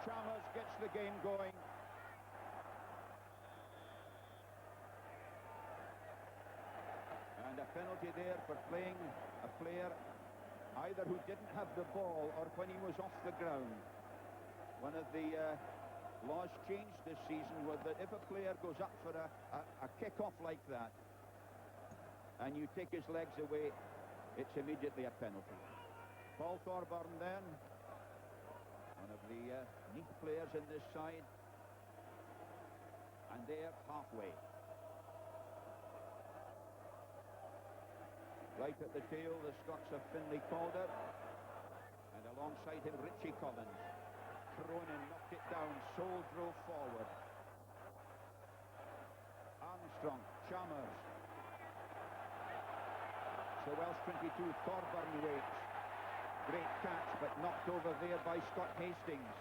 Chalmers gets the game going. And a penalty there for playing a player either who didn't have the ball or when he was off the ground. One of the laws changed this season was that if a player goes up for a kick-off like that and you take his legs away, it's immediately a penalty. Paul Thorburn then, one of the neat players in this side, and they're halfway. Right at the tail, the Scots have Finlay Calder, and alongside him Richie Collins. Cronin knocked it down, Soul drove forward. Armstrong, Chalmers. So Welsh 22, Thorburn waits. Great catch, but knocked over there by Scott Hastings.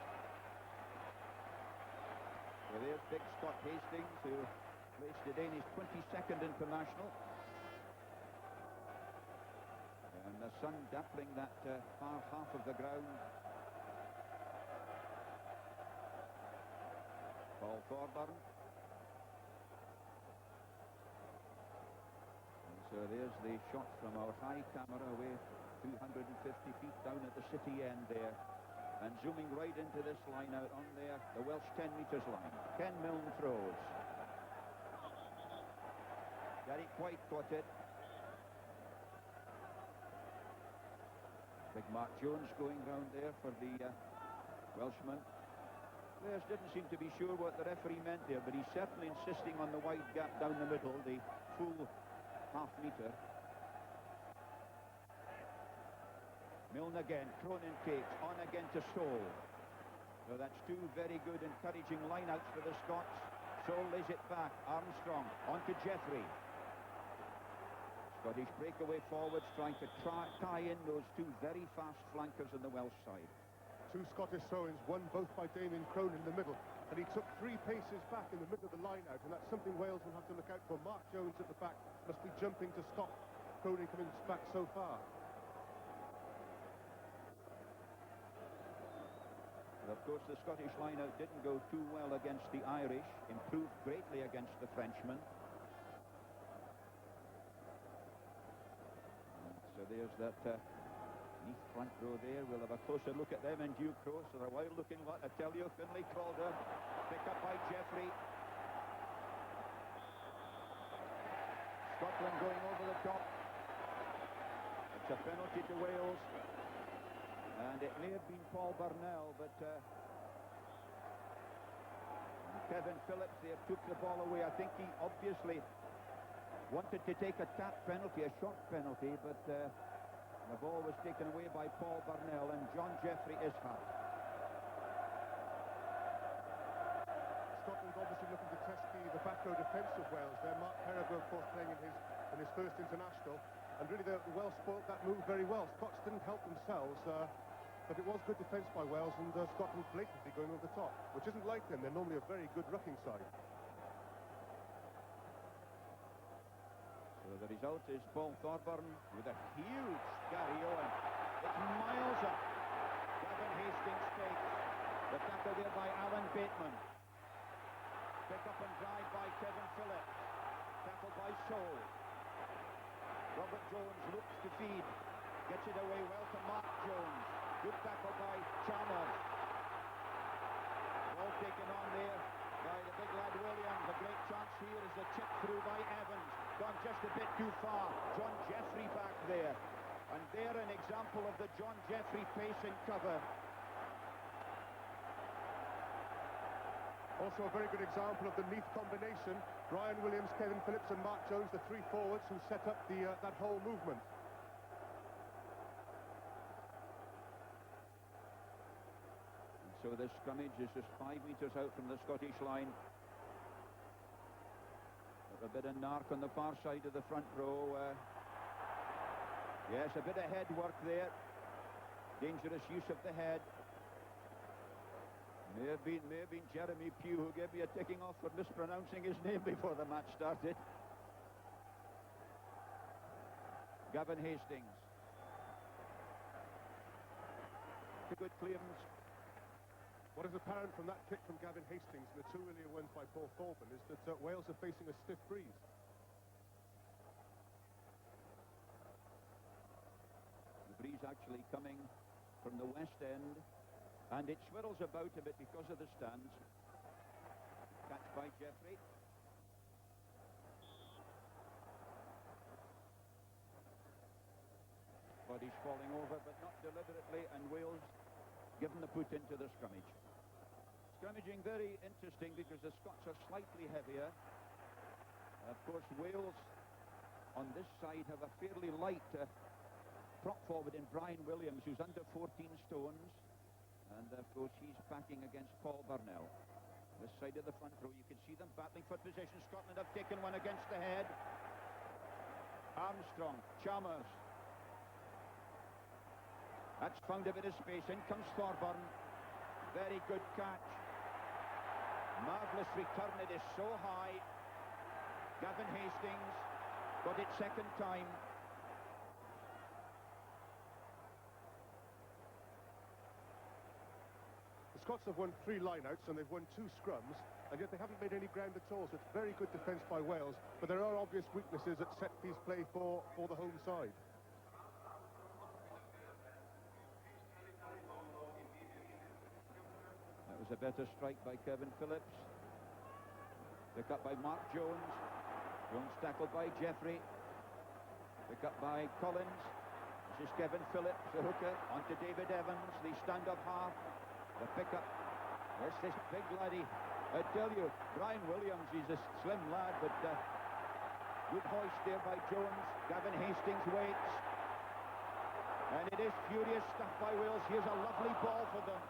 So there's big Scott Hastings, who placed today in his 22nd international. And the sun dappling that far half of the ground. Paul Thorburn. And so there's the shot from our high camera away 250 feet down at the city end there. And zooming right into this line out on there, the Welsh 10 metres line. Ken Milne throws. Gary White caught it. Big Mark Jones going round there for the Welshman. Players didn't seem to be sure what the referee meant there, but he's certainly insisting on the wide gap down the middle, the full half metre. Milne again, Cronin takes, on again to Soul. So that's two very good encouraging lineouts for the Scots. Soul lays it back, Armstrong, on to Jeffrey. Scottish breakaway forwards trying to tie in those two very fast flankers on the Welsh side. Two Scottish throw-ins, one both by Damien Cronin in the middle, and he took 3 paces back in the middle of the line-out, and that's something Wales will have to look out for. Mark Jones at the back must be jumping to stop Cronin coming back so far. But of course the Scottish line-out didn't go too well against the Irish, improved greatly against the Frenchmen. So there's that neat front row there. We'll have a closer look at them in due course. They're a wild-looking lot, I tell you. Finlay Calder, picked up by Jeffrey. Scotland going over the top. It's a penalty to Wales. And it may have been Paul Burnell, but Kevin Phillips there took the ball away. I think he obviously wanted to take a tap penalty, a short penalty, but the ball was taken away by Paul Burnell, and John Jeffrey is hurt. Scotland obviously looking to test the back row defence of Wales there. Mark Perrigo, of course, playing in his first international, and really the Wales spoilt that move very well. Scots didn't help themselves, but it was good defence by Wales, and Scotland blatantly going over the top, which isn't like them. They're normally a very good rucking side. So the result is Paul Thorburn with a huge Gary Owen. It's miles up. Gavin Hastings takes. The tackle there by Alan Bateman. Pick up and drive by Kevin Phillips. Tackled by Soul. Robert Jones looks to feed. Gets it away well to Mark Jones. Good tackle by Chalmers. Well taken on there by the big lad Williams. A great chance here is a chip through by Evans. Gone just a bit too far. John Jeffrey back there. And there an example of the John Jeffrey pace in cover. Also a very good example of the Neath combination. Brian Williams, Kevin Phillips and Mark Jones, the 3 forwards who set up that whole movement. So this scrummage is just 5 metres out from the Scottish line. A bit of narc on the far side of the front row. Yes, a bit of head work there. Dangerous use of the head. May have been Jeremy Pugh who gave me a ticking off for mispronouncing his name before the match started. Gavin Hastings. It's a good clearance. What is apparent from that kick from Gavin Hastings and the two earlier ones by Paul Thorburn is that Wales are facing a stiff breeze. The breeze actually coming from the west end, and it swirls about a bit because of the stands. Catch by Jeffrey. Body's falling over, but not deliberately, and Wales given the put into the scrummage. Scrummaging very interesting because the Scots are slightly heavier. Of course, Wales on this side have a fairly light prop forward in Brian Williams, who's under 14 stones, and of course he's packing against Paul Burnell. This side of the front row, you can see them battling for position. Scotland have taken one against the head. Armstrong, Chalmers. That's found a bit of space. In comes Thorburn. Very good catch. Marvellous return. It is so high. Gavin Hastings got it second time. The Scots have won 3 lineouts and they've won 2 scrums, and yet they haven't made any ground at all, so it's very good defence by Wales, but there are obvious weaknesses at set-piece play for the home side. That was a better strike by Kevin Phillips. Pick up by Mark Jones. Jones tackled by Jeffrey. Pick up by Collins. This is Kevin Phillips, the hooker, onto David Evans, the stand-up half. The pick-up. Yes, this big laddie. I tell you, Brian Williams, he's a slim lad, but good hoist there by Jones. Gavin Hastings waits. And it is furious stuff by Wales. Here's a lovely ball for them.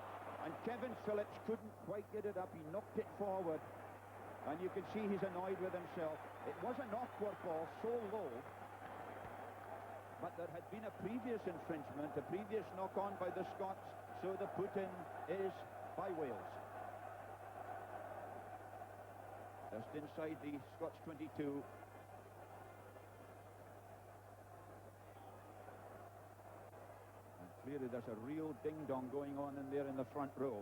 And Kevin Phillips couldn't quite get it up. He knocked it forward. And you can see he's annoyed with himself. It was an awkward ball, so low. But there had been a previous infringement, a previous knock-on by the Scots. So the put-in is by Wales. Just inside the Scots 22. And clearly there's a real ding-dong going on in there in the front row.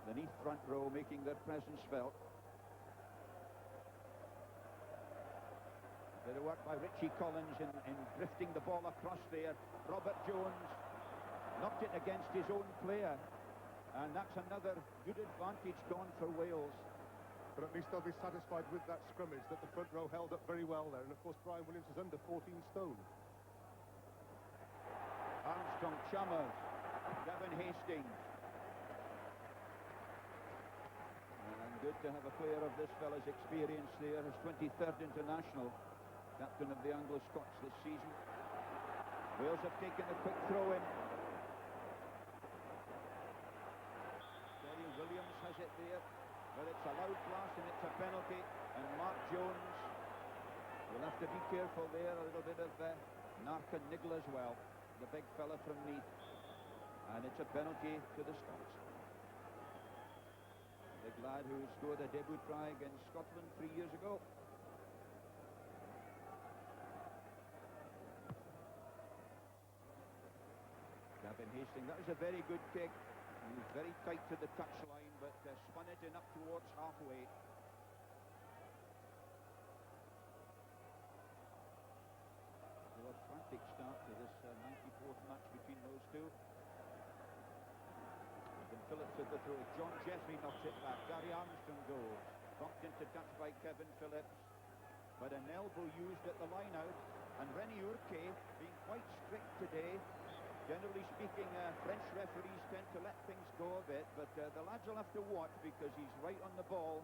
The Neath front row making their presence felt. A bit of work by Richie Collins in drifting the ball across there. Robert Jones knocked it against his own player, and that's another good advantage gone for Wales. But at least they'll be satisfied with that scrummage, that the front row held up very well there, and of course Brian Williams is under 14 stone. Armstrong, Chalmers, Gavin Hastings. And good to have a player of this fella's experience there, his 23rd international, captain of the Anglo-Scots this season. Wales have taken a quick throw in. Williams has it there, but it's a loud blast and it's a penalty, and Mark Jones will have to be careful there. A little bit of Narcan niggle as well, the big fella from Neath, and it's a penalty to the Scots. The big lad who scored a debut try against Scotland 3 years ago. Gavin Hastings, that was a very good kick. He was very tight to the touchline, but spun it in up towards halfway. So a frantic start to this 94th match between those two. Then Phillips at the throw. John Jeffrey knocks it back. Gary Armstrong goes. Knocked into touch by Kevin Phillips, but an elbow used at the line-out. And Rennie Hourquet being quite strict today. Generally speaking, French referees tend to let things go a bit, but the lads will have to watch because he's right on the ball.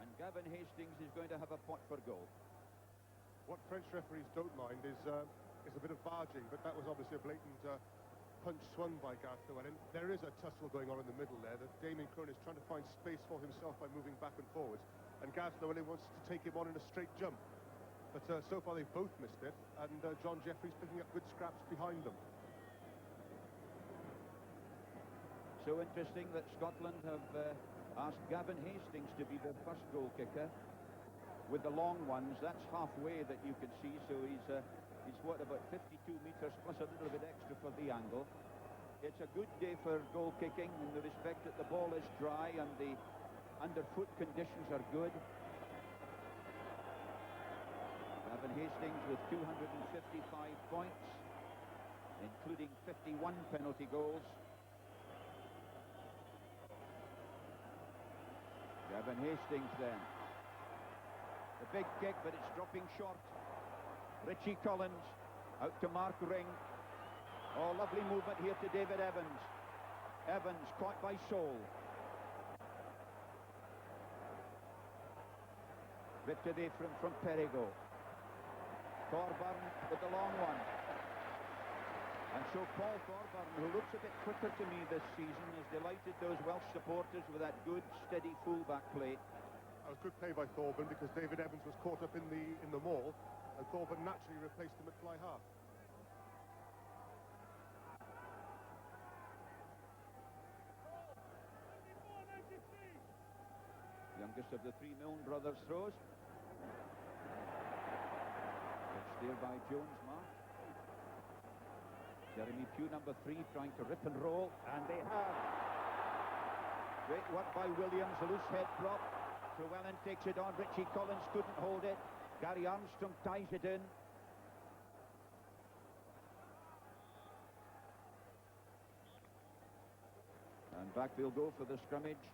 And Gavin Hastings is going to have a pot for goal. What French referees don't mind is a bit of barging, but that was obviously a blatant punch swung by Garth Llewellyn. There is a tussle going on in the middle there. Damien Cronin is trying to find space for himself by moving back and forwards, and Garth Llewellyn wants to take him on in a straight jump. But so far they've both missed it, and John Jeffrey's picking up good scraps behind them. So interesting that Scotland have asked Gavin Hastings to be their first goal kicker. With the long ones, that's halfway that you can see, so he's what, about 52 metres plus a little bit extra for the angle. It's a good day for goal kicking in the respect that the ball is dry and the underfoot conditions are good. Gavin Hastings with 255 points, including 51 penalty goals. Gavin Hastings then. The big kick, but it's dropping short. Richie Collins out to Mark Ring. Oh, lovely movement here to David Evans. Evans caught by Soul. Ripped away from Perigo. Thorburn with the long one. And so Paul Thorburn, who looks a bit quicker to me this season, has delighted those Welsh supporters with that good, steady full-back play. That was good play by Thorburn because David Evans was caught up in the maul, and Thorburn naturally replaced him at fly half. Youngest of the three Milne brothers throws. It's there by Jones, Mark. Jeremy Pugh, number 3, trying to rip and roll, and they have. Great work by Williams, a loose head drop. Llewellyn takes it on, Richie Collins couldn't hold it. Gary Armstrong ties it in. And back we'll go for the scrummage.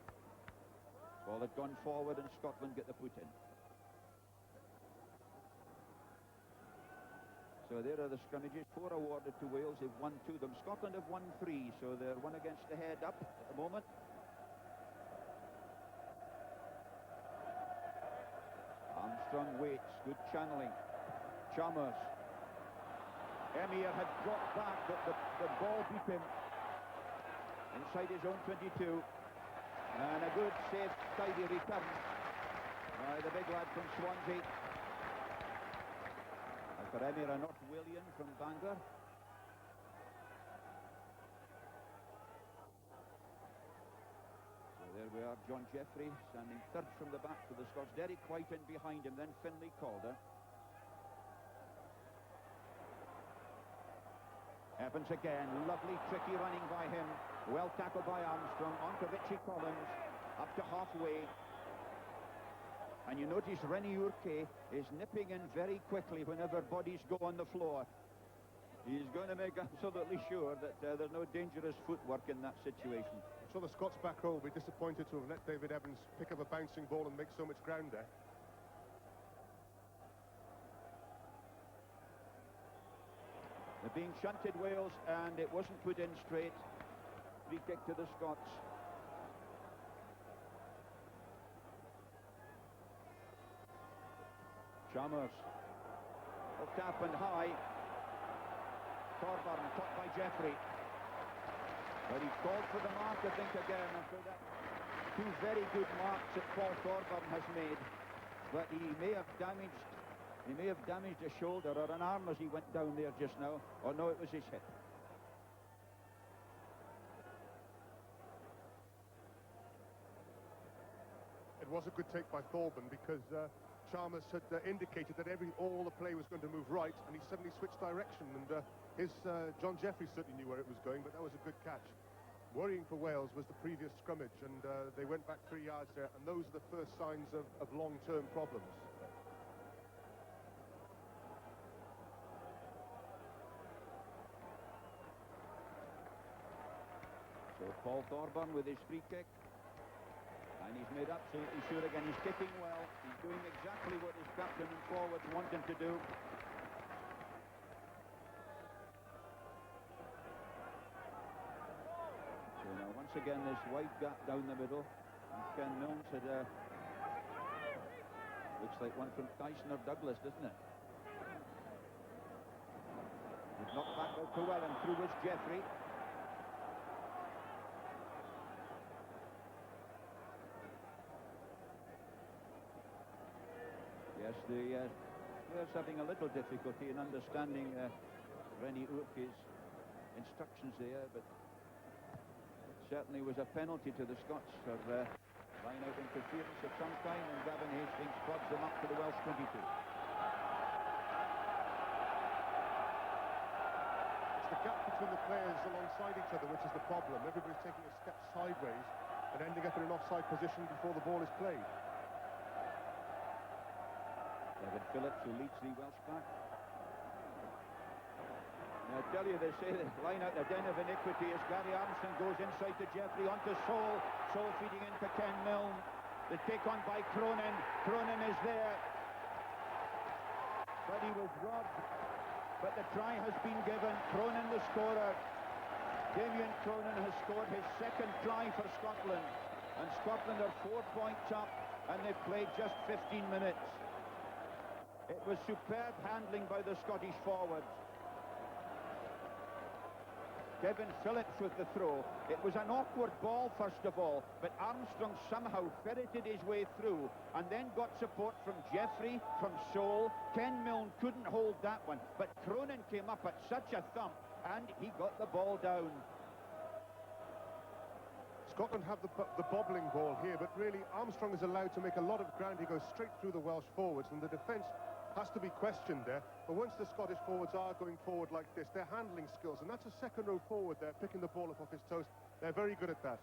Ball had gone forward and Scotland get the put in. So there are the scrummages, 4 awarded to Wales, they've won 2 of them. Scotland have won 3, so they're 1 against the head up at the moment. Armstrong waits, good channeling. Chalmers. Emir had dropped back, but the ball beat him inside his own 22. And a good, safe, tidy return by the big lad from Swansea. For Emir and not William from Bangor. So there we are, John Jeffrey standing third from the back for the Scots. Derek White in behind him, then Finlay Calder. Evans again, lovely, tricky running by him. Well tackled by Armstrong, on to Richie Collins, up to halfway. And you notice Rennie Hourquet is nipping in very quickly whenever bodies go on the floor. He's going to make absolutely sure that there's no dangerous footwork in that situation. So the Scots back row will be disappointed to have let David Evans pick up a bouncing ball and make so much ground there. They're being shunted, Wales, and it wasn't put in straight. Free kick to the Scots. Chalmers. Hooked up and high. Thorburn caught by Jeffrey. But he called for the mark, I think, again. After that, 2 very good marks that Paul Thorburn has made. But he may have damaged a shoulder or an arm as he went down there just now. Oh no, it was his hip. It was a good take by Thorburn because Chalmers had indicated that all the play was going to move right, and he suddenly switched direction, and John Jeffrey certainly knew where it was going, but that was a good catch. Worrying for Wales was the previous scrummage, and they went back 3 yards there, and those are the first signs of long-term problems. So Paul Thorburn with his free kick. And he's made absolutely sure again, he's kicking well. He's doing exactly what his captain and forwards want him to do. So now once again this wide gap down the middle. And Ken Milnes had looks like one from Tyson or Douglas, doesn't it? He's knocked back out to well, and through was Jeffrey. Yes, the players having a little difficulty in understanding Rennie Hourquet's instructions there, but it certainly was a penalty to the Scots for line-out interference of some kind, and Gavin Hastings plugs them up to the Welsh 22. the gap between the players alongside each other which is the problem. Everybody's taking a step sideways and ending up in an offside position before the ball is played. David Phillips, who leads the Welsh pack. And I tell you, they say the line out a den of iniquity as Gary Armstrong goes inside to Jeffrey, onto Sol. Sol feeding into Ken Milne. The take on by Cronin. Cronin is there. But he was robbed. But the try has been given. Cronin the scorer. Damien Cronin has scored his second try for Scotland. And Scotland are 4 points up and they've played just 15 minutes. It was superb handling by the Scottish forwards. Kevin Phillips with the throw. It was an awkward ball first of all, but Armstrong somehow ferreted his way through and then got support from Jeffrey, from Sol. Ken Milne couldn't hold that one, but Cronin came up at such a thump and he got the ball down. Scotland have the bobbling ball here, but really Armstrong is allowed to make a lot of ground. He goes straight through the Welsh forwards, and the defence has to be questioned there. But once the Scottish forwards are going forward like this, their handling skills, and that's a second row forward there, picking the ball up off his toes, they're very good at that.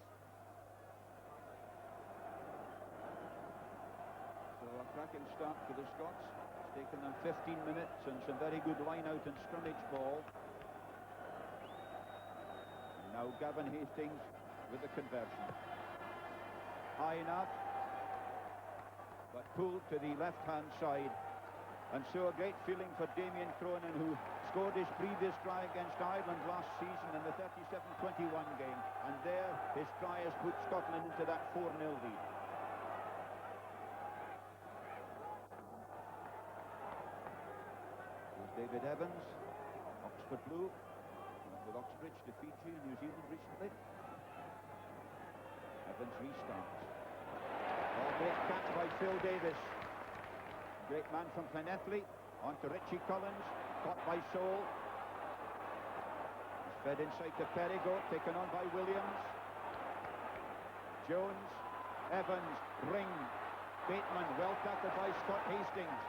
So a cracking start for the Scots. It's taken them 15 minutes and some very good line out and scrimmage ball. And now Gavin Hastings with the conversion. High enough, but pulled to the left-hand side. And so a great feeling for Damien Cronin, who scored his previous try against Ireland last season in the 37-21 game. And there, his try has put Scotland into that 4-0 lead. Here's David Evans, Oxford Blue, with Oxbridge to Fiji in New Zealand recently. Evans restarts. Oh, great catch by Phil Davis. Great man from Llanelli, on to Richie Collins, caught by Sol. He's fed inside to Perigo, taken on by Williams. Jones, Evans, Ring, Bateman, well tackled by Scott Hastings.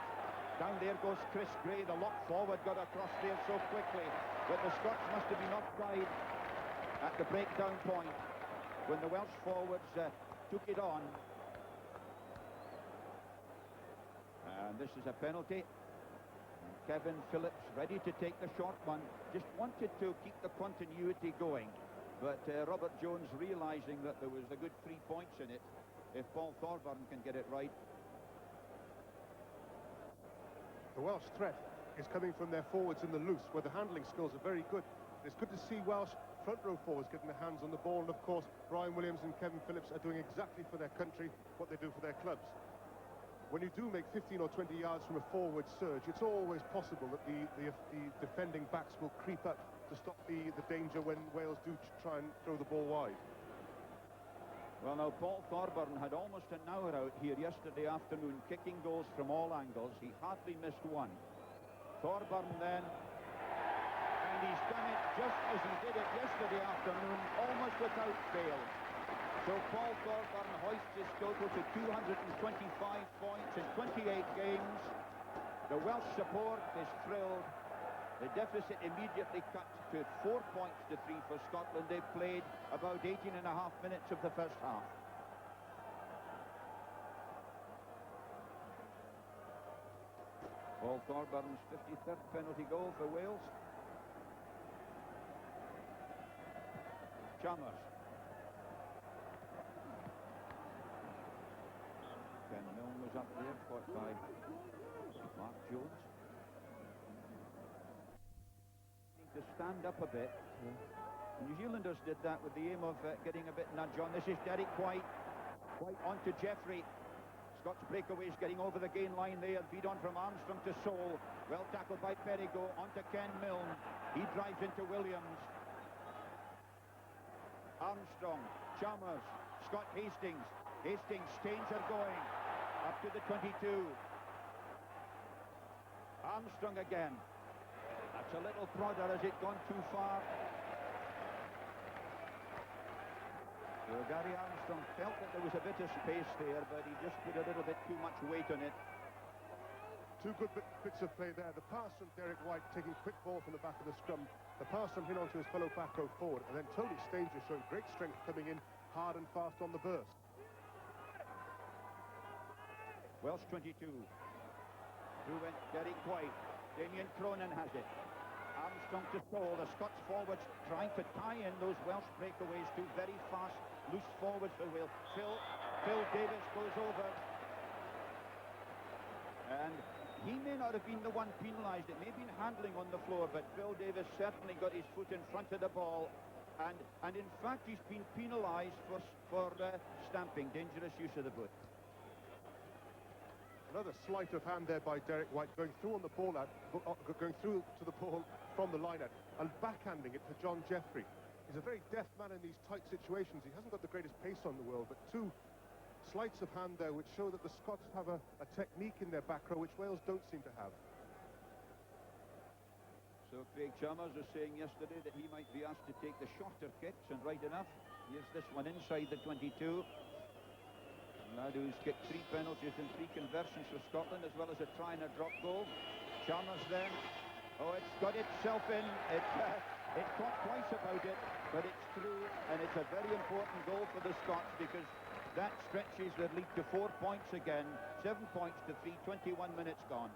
Down there goes Chris Gray, the lock forward got across there so quickly, but the Scots must have been offside at the breakdown point when the Welsh forwards took it on. And this is a penalty. And Kevin Phillips ready to take the short one. Just wanted to keep the continuity going. But Robert Jones realising that there was a good 3 points in it if Paul Thorburn can get it right. The Welsh threat is coming from their forwards in the loose, where the handling skills are very good. It's good to see Welsh front row forwards getting their hands on the ball, and of course Brian Williams and Kevin Phillips are doing exactly for their country what they do for their clubs. When you do make 15 or 20 yards from a forward surge, it's always possible that the defending backs will creep up to stop the danger when Wales do try and throw the ball wide. Well, now, Paul Thorburn had almost an hour out here yesterday afternoon, kicking goals from all angles. He hardly missed one. Thorburn then, and he's done it just as he did it yesterday afternoon, almost without fail. So Paul Thorburn hoists his total to 225 points in 28 games. The Welsh support is thrilled. The deficit immediately cut to 4 points to 3 for Scotland. They played about 18.5 minutes of the first half. Paul Thorburn's 53rd penalty goal for Wales. Chalmers. Ken Milne was up there, caught by Mark Jones. Need to stand up a bit. New Zealanders did that with the aim of getting a bit nudge on. This is Derek White. White on to Jeffrey. Scots breakaways getting over the gain line there. Feed on from Armstrong to Sol. Well tackled by Perigo. On to Ken Milne. He drives into Williams. Armstrong, Chalmers, Scott Hastings. Hastings, Staines are going. Up to the 22. Armstrong again. That's a little prodder. Has it gone too far? So Gary Armstrong felt that there was a bit of space there, but he just put a little bit too much weight on it. Two good bits of play there. The pass from Derek White, taking quick ball from the back of the scrum, The pass from him onto his fellow back row forward, and then Tony Stanger showing great strength coming in hard and fast on the burst. Welsh 22. Through went Derek White. Damien Cronin has it. Armstrong to Stoll. The Scots forwards trying to tie in those Welsh breakaways. Two very fast, loose forwards for Wales. Phil Davis goes over. And he may not have been the one penalised. It may have been handling on the floor, but Phil Davis certainly got his foot in front of the ball. And in fact, he's been penalised for stamping, dangerous use of the boot. Another sleight of hand there by Derek White, going through on the ball out, going through to the ball from the line out, and backhanding it to John Jeffrey. He's a very deft man in these tight situations. He hasn't got the greatest pace on the world, but two sleights of hand there which show that the Scots have a technique in their back row which Wales don't seem to have. So Craig Chalmers was saying yesterday that he might be asked to take the shorter kicks, and right enough, here's this one inside the 22. Lad who's kicked 3 penalties and 3 conversions for Scotland, as well as a try and a drop goal. Chalmers then, oh, it's got itself in. It thought twice about it, but it's through, and it's a very important goal for the Scots, because that stretches their lead to 4 points again. 7 points to 3, 21 minutes gone.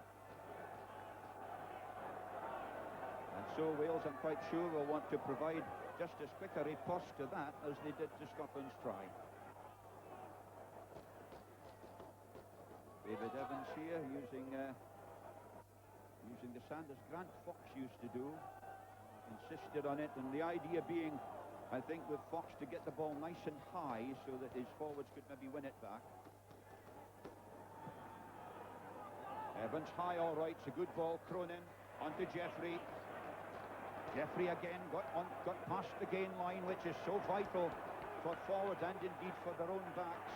And so Wales, I'm quite sure, will want to provide just as quick a riposte to that as they did to Scotland's try. David Evans here using the sand as Grant Fox used to do. Insisted on it, and the idea being, I think, with Fox to get the ball nice and high so that his forwards could maybe win it back. Evans high, all right, it's a good ball. Cronin onto Jeffrey. Jeffrey again got past the gain line, which is so vital for forwards and indeed for their own backs.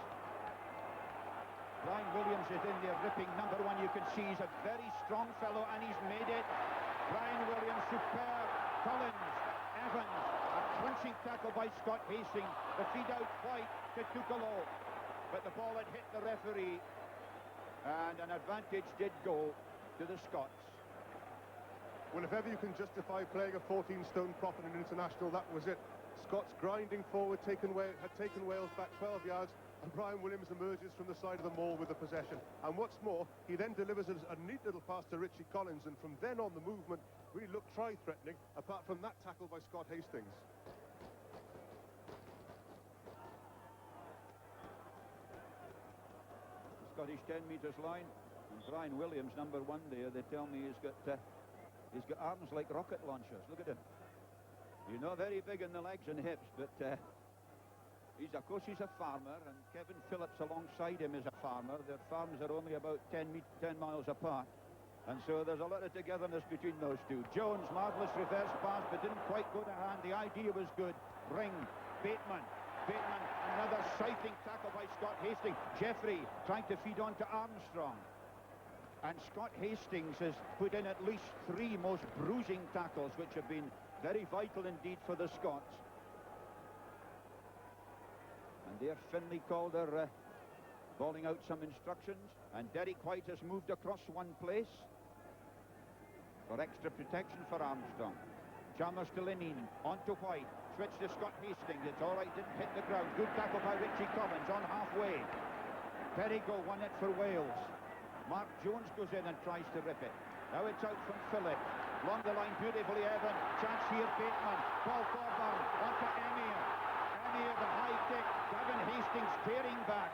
Brian Williams is in there ripping. Number 1, you can see he's a very strong fellow, and he's made it. Brian Williams, superb. Collins, Evans, a crunching tackle by Scott Hastings. The feed out White to Tukalo, but the ball had hit the referee, and an advantage did go to the Scots. Well, if ever you can justify playing a 14-stone prop in an international, that was it. Scots grinding forward, had taken Wales back 12 yards, and Brian Williams emerges from the side of the maul with the possession. And what's more, he then delivers a neat little pass to Richie Collins, and from then on the movement really looked try-threatening, apart from that tackle by Scott Hastings. The Scottish 10 metres line, and Brian Williams, number 1 there, they tell me he's got arms like rocket launchers. Look at him. You know, very big in the legs and hips, but of course he's a farmer, and Kevin Phillips alongside him is a farmer. Their farms are only about 10 miles apart, and so there's a lot of togetherness between those two. Jones, marvellous reverse pass, but didn't quite go to hand. The idea was good. Ring, Bateman, another scything tackle by Scott Hastings. Jeffrey trying to feed on to Armstrong. And Scott Hastings has put in at least 3 most bruising tackles, which have been very vital indeed for the Scots. And there Finlay Calder bawling out some instructions, and Derek White has moved across one place for extra protection for Armstrong. Chalmers to Lenine, on to White, switch to Scott Hastings. It's all right, didn't hit the ground. Good tackle by Richie Collins on halfway. Perigo won it for Wales. Mark Jones goes in and tries to rip it. Now it's out from Phillips. Along the line beautifully, Evan. Chance here, Bateman. Paul Thorburn onto Emir. Emir, the high kick. Gavin Hastings tearing back.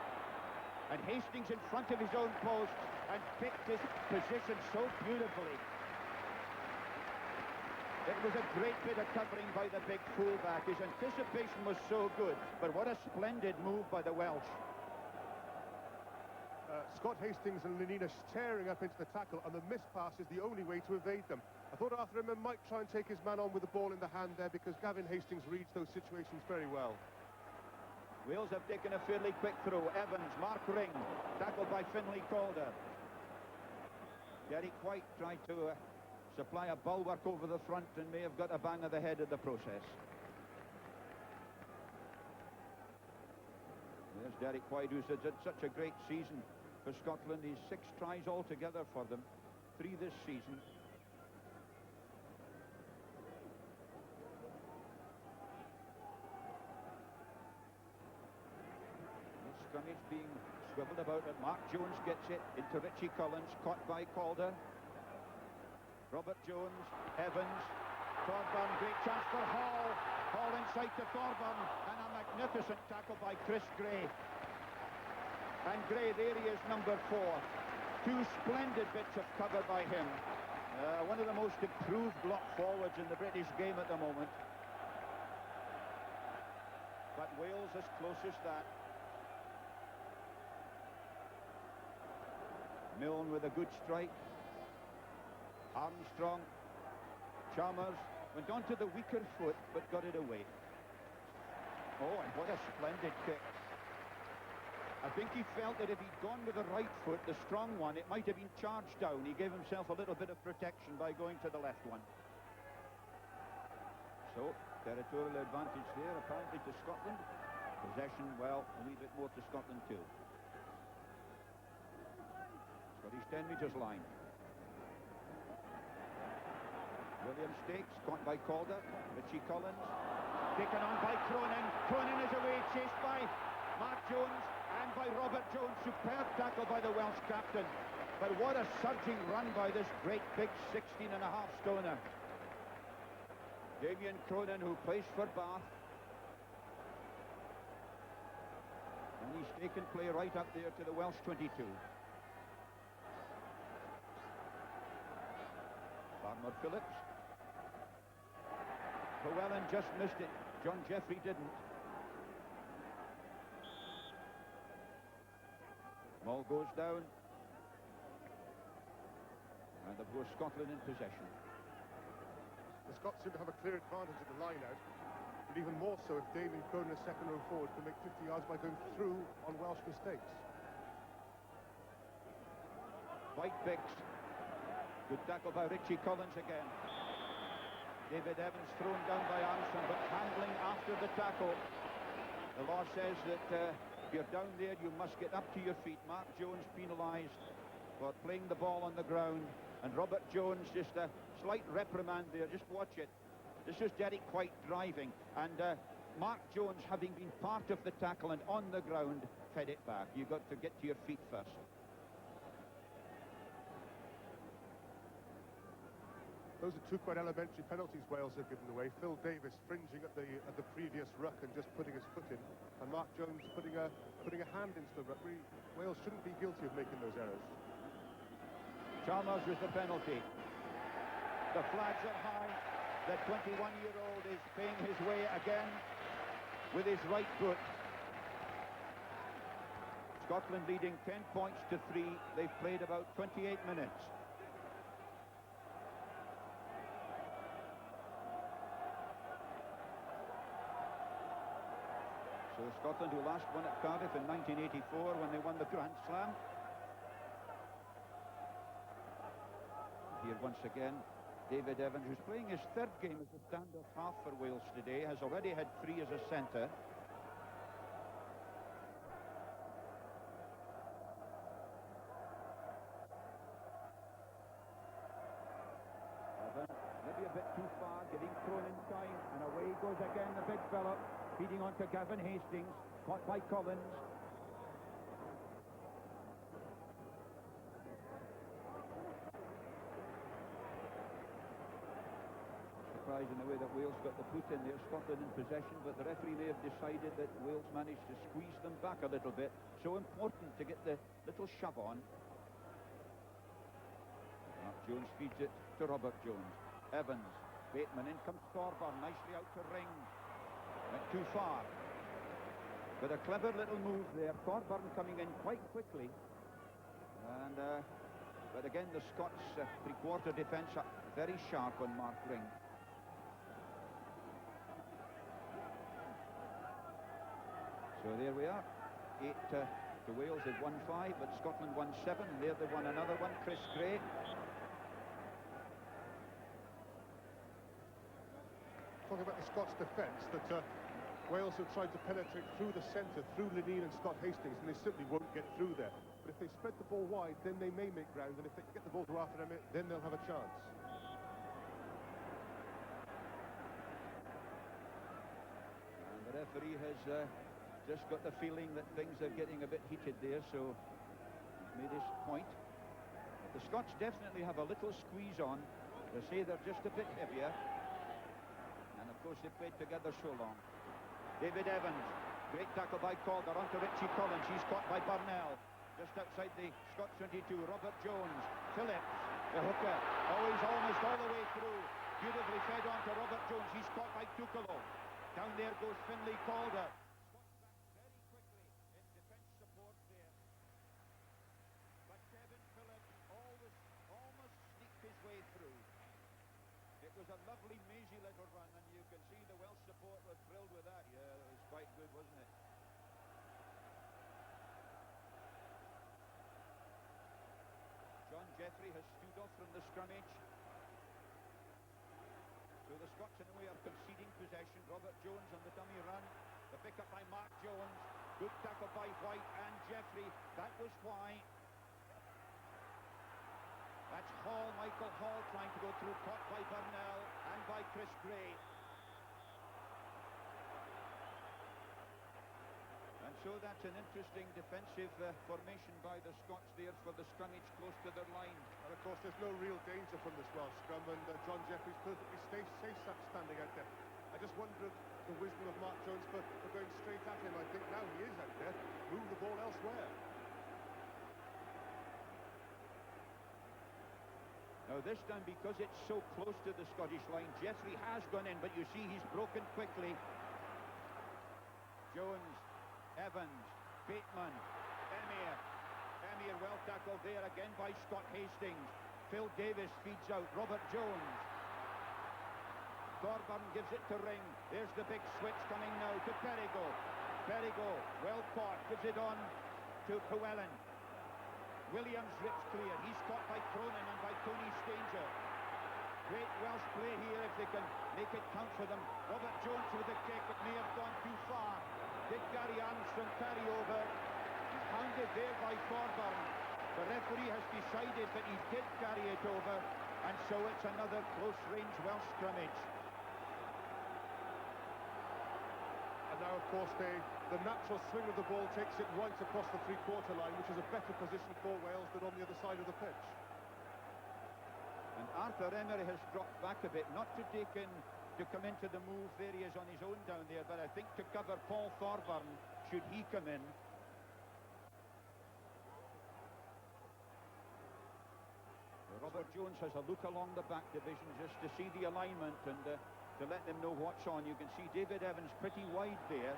And Hastings in front of his own post and picked his position so beautifully. It was a great bit of covering by the big fullback. His anticipation was so good, but what a splendid move by the Welsh. Scott Hastings and Lenina tearing up into the tackle, and the missed pass is the only way to evade them. I thought Arthur Inman might try and take his man on with the ball in the hand there, because Gavin Hastings reads those situations very well. Wales have taken a fairly quick throw. Evans, Mark Ring, tackled by Finlay Calder. Derek White tried to supply a bulwark over the front and may have got a bang of the head in the process. There's Derek White, who's had such a great season for Scotland. He's 6 tries altogether for them, 3 this season. damage being swiveled about, and Mark Jones gets it into Richie Collins, caught by Calder. Robert Jones, Evans, Thorburn, great chance for Hall. Hall inside to Thorburn, and a magnificent tackle by Chris Gray. And Gray, there he is, number 4. 2 splendid bits of cover by him. One of the most improved block forwards in the British game at the moment. But Wales as close as that. Milne with a good strike. Armstrong. Chalmers went on to the weaker foot, but got it away. Oh, and what a splendid kick. I think he felt that if he'd gone with the right foot, the strong one, it might have been charged down. He gave himself a little bit of protection by going to the left one. So, territorial advantage there, apparently, to Scotland. Possession, well, a wee bit more to Scotland too. Scottish 10 metres line. William Stakes, caught by Calder. Richie Collins, taken on by Cronin. Cronin is away, chased by Mark Jones and by Robert Jones. Superb tackle by the Welsh captain. But what a surging run by this great big 16.5 stoner. Damien Cronin, who plays for Bath. And he's taken play right up there to the Welsh 22. Farmer Phillips. Llewellyn just missed it. John Jeffrey didn't. Ball goes down. And of course Scotland in possession. The Scots seem to have a clear advantage at the line out, but even more so if Damien Cronin, a second row forward, can make 50 yards by going through on Welsh mistakes. White Biggs. Good tackle by Richie Collins again. David Evans thrown down by Armstrong, but handling after the tackle. The law says that if you're down there, you must get up to your feet. Mark Jones penalised for playing the ball on the ground, and Robert Jones, just a slight reprimand there. Just watch it. This is Derek White driving, and Mark Jones, having been part of the tackle and on the ground, fed it back. You've got to get to your feet first. Those are 2 quite elementary penalties Wales have given away. Phil Davis fringing at the previous ruck and just putting his foot in, and Mark Jones putting a hand into the ruck. Wales shouldn't be guilty of making those errors. Chalmers with the penalty. The flags are high. The 21-year-old is paying his way again with his right foot. Scotland leading 10 points to 3. They've played about 28 minutes. So Scotland, who last won at Cardiff in 1984 when they won the Grand Slam. Here once again, David Evans, who's playing his 3rd game as a standoff half for Wales today, has already had 3 as a centre. Evans, maybe a bit too far, giving Cronin time, and away goes again the big fella, feeding on to Gavin Hastings, caught by Collins. In the way that Wales got the foot in there, Scotland in possession, but the referee may have decided that Wales managed to squeeze them back a little bit. So important to get the little shove on. Mark Jones feeds it to Robert Jones. Evans, Bateman, in comes Thorburn, nicely out to ring. Went too far. But a clever little move there. Thorburn coming in quite quickly. And but again, the Scots three-quarter defence are very sharp on Mark Ring. So there we are. 8 to Wales. They've won 5, but Scotland won 7. There they won another one. Chris Gray. Talking about the Scots defence, that Wales have tried to penetrate through the centre, through Lenine and Scott Hastings, and they simply won't get through there. But if they spread the ball wide, then they may make ground, and if they can get the ball to Arthur Emmett, then they'll have a chance. And the referee has just got the feeling that things are getting a bit heated there, so he's made his point. But the Scots definitely have a little squeeze on. They say they're just a bit heavier. And of course they've played together so long. David Evans, great tackle by Calder, onto Richie Collins. He's caught by Burnell. Just outside the Scots 22, Robert Jones, Phillips, the hooker, always almost all the way through. Beautifully fed on to Robert Jones. He's caught by Tukalo. Down there goes Finlay Calder. Scots back very quickly in defence support there. But Kevin Phillips almost sneaked his way through. It was a lovely, mazy little run, and you can see the Welsh support were thrilled with that. Yeah, it was quite good, wasn't it? John Jeffrey has stood off from the scrummage. So the Scots in a way are conceding possession. Robert Jones on the dummy run. The pick up by Mark Jones. Good tackle by White and Jeffrey. That was why. That's Hall, Michael Hall trying to go through, caught by Burnell and by Chris Gray. And so that's an interesting defensive formation by the Scots there for the scrummage close to their line. And of course there's no real danger from this Welsh scrum, and John Jeffrey's perfectly safe standing out there. I just wonder the wisdom of Mark Jones for going straight at him. I think now he is out there. Move the ball elsewhere. Now this time, because it's so close to the Scottish line, Jeffrey has gone in, but you see he's broken quickly. Jones, Evans, Bateman, Emir well tackled there again by Scott Hastings. Phil Davis feeds out, Robert Jones. Thorburn gives it to Ring. There's the big switch coming now to Perigo. Perigo, well caught, gives it on to Llewellyn. Williams rips clear. He's caught by Cronin and by Tony Stanger. Great Welsh play here if they can make it count for them. Robert Jones with a kick. It may have gone too far. Did Gary Armstrong carry over? He's hounded there by Thorburn. The referee has decided that he did carry it over, and so it's another close-range Welsh scrummage. And now, of course, the natural swing of the ball takes it right across the three-quarter line, which is a better position for Wales than on the other side of the pitch. And Arthur Emery has dropped back a bit, not to come into the move. There he is on his own down there, but I think to cover Paul Thorburn, should he come in. Robert Jones has a look along the back division just to see the alignment and to let them know what's on. You can see David Evans pretty wide there,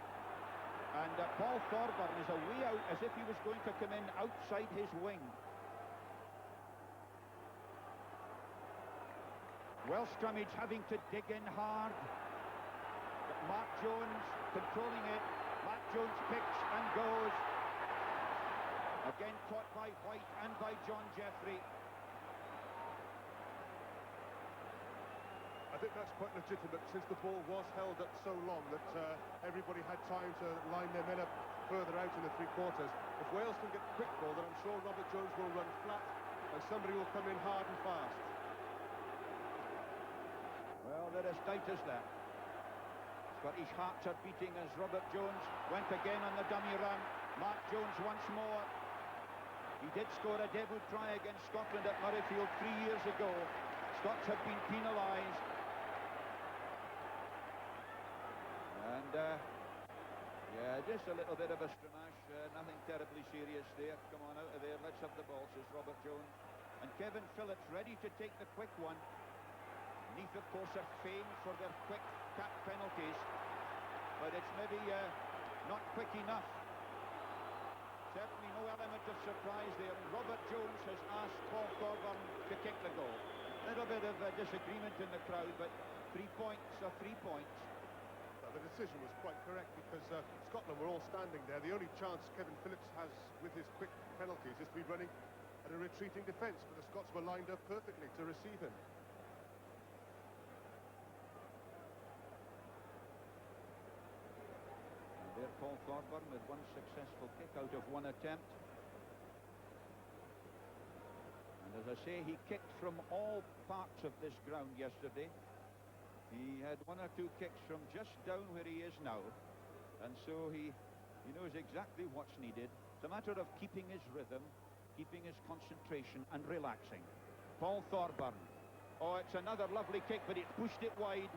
and Paul Thorburn is a way out, as if he was going to come in outside his wing. Welsh scrummage having to dig in hard. But Mark Jones controlling it. Mark Jones picks and goes. Again caught by White and by John Jeffrey. I think that's quite legitimate, since the ball was held up so long that everybody had time to line their men up further out in the three quarters. If Wales can get quick ball, then I'm sure Robert Jones will run flat and somebody will come in hard and fast. Well, they're as tight as that. Scottish hearts are beating as Robert Jones went again on the dummy run. Mark Jones once more. He did score a debut try against Scotland at Murrayfield 3 years ago. Scots have been penalised. And, yeah, just a little bit of a stramash. Nothing terribly serious there. Come on, out of there. Let's have the ball, says Robert Jones. And Kevin Phillips ready to take the quick one. Neath, of course, are famed for their quick cap penalties, but it's maybe not quick enough. Certainly no element of surprise there. Robert Jones has asked Paul Thorburn to kick the goal. A little bit of disagreement in the crowd, but 3 points are 3 points. The decision was quite correct, because Scotland were all standing there. The only chance Kevin Phillips has with his quick penalties is to be running at a retreating defence, but the Scots were lined up perfectly to receive him. There, Paul Thorburn with one successful kick out of one attempt. And as I say, he kicked from all parts of this ground yesterday. He had one or two kicks from just down where he is now. And so he He knows exactly what's needed. It's a matter of keeping his rhythm, keeping his concentration and relaxing. Paul Thorburn. Oh, it's another lovely kick, but it's pushed it wide.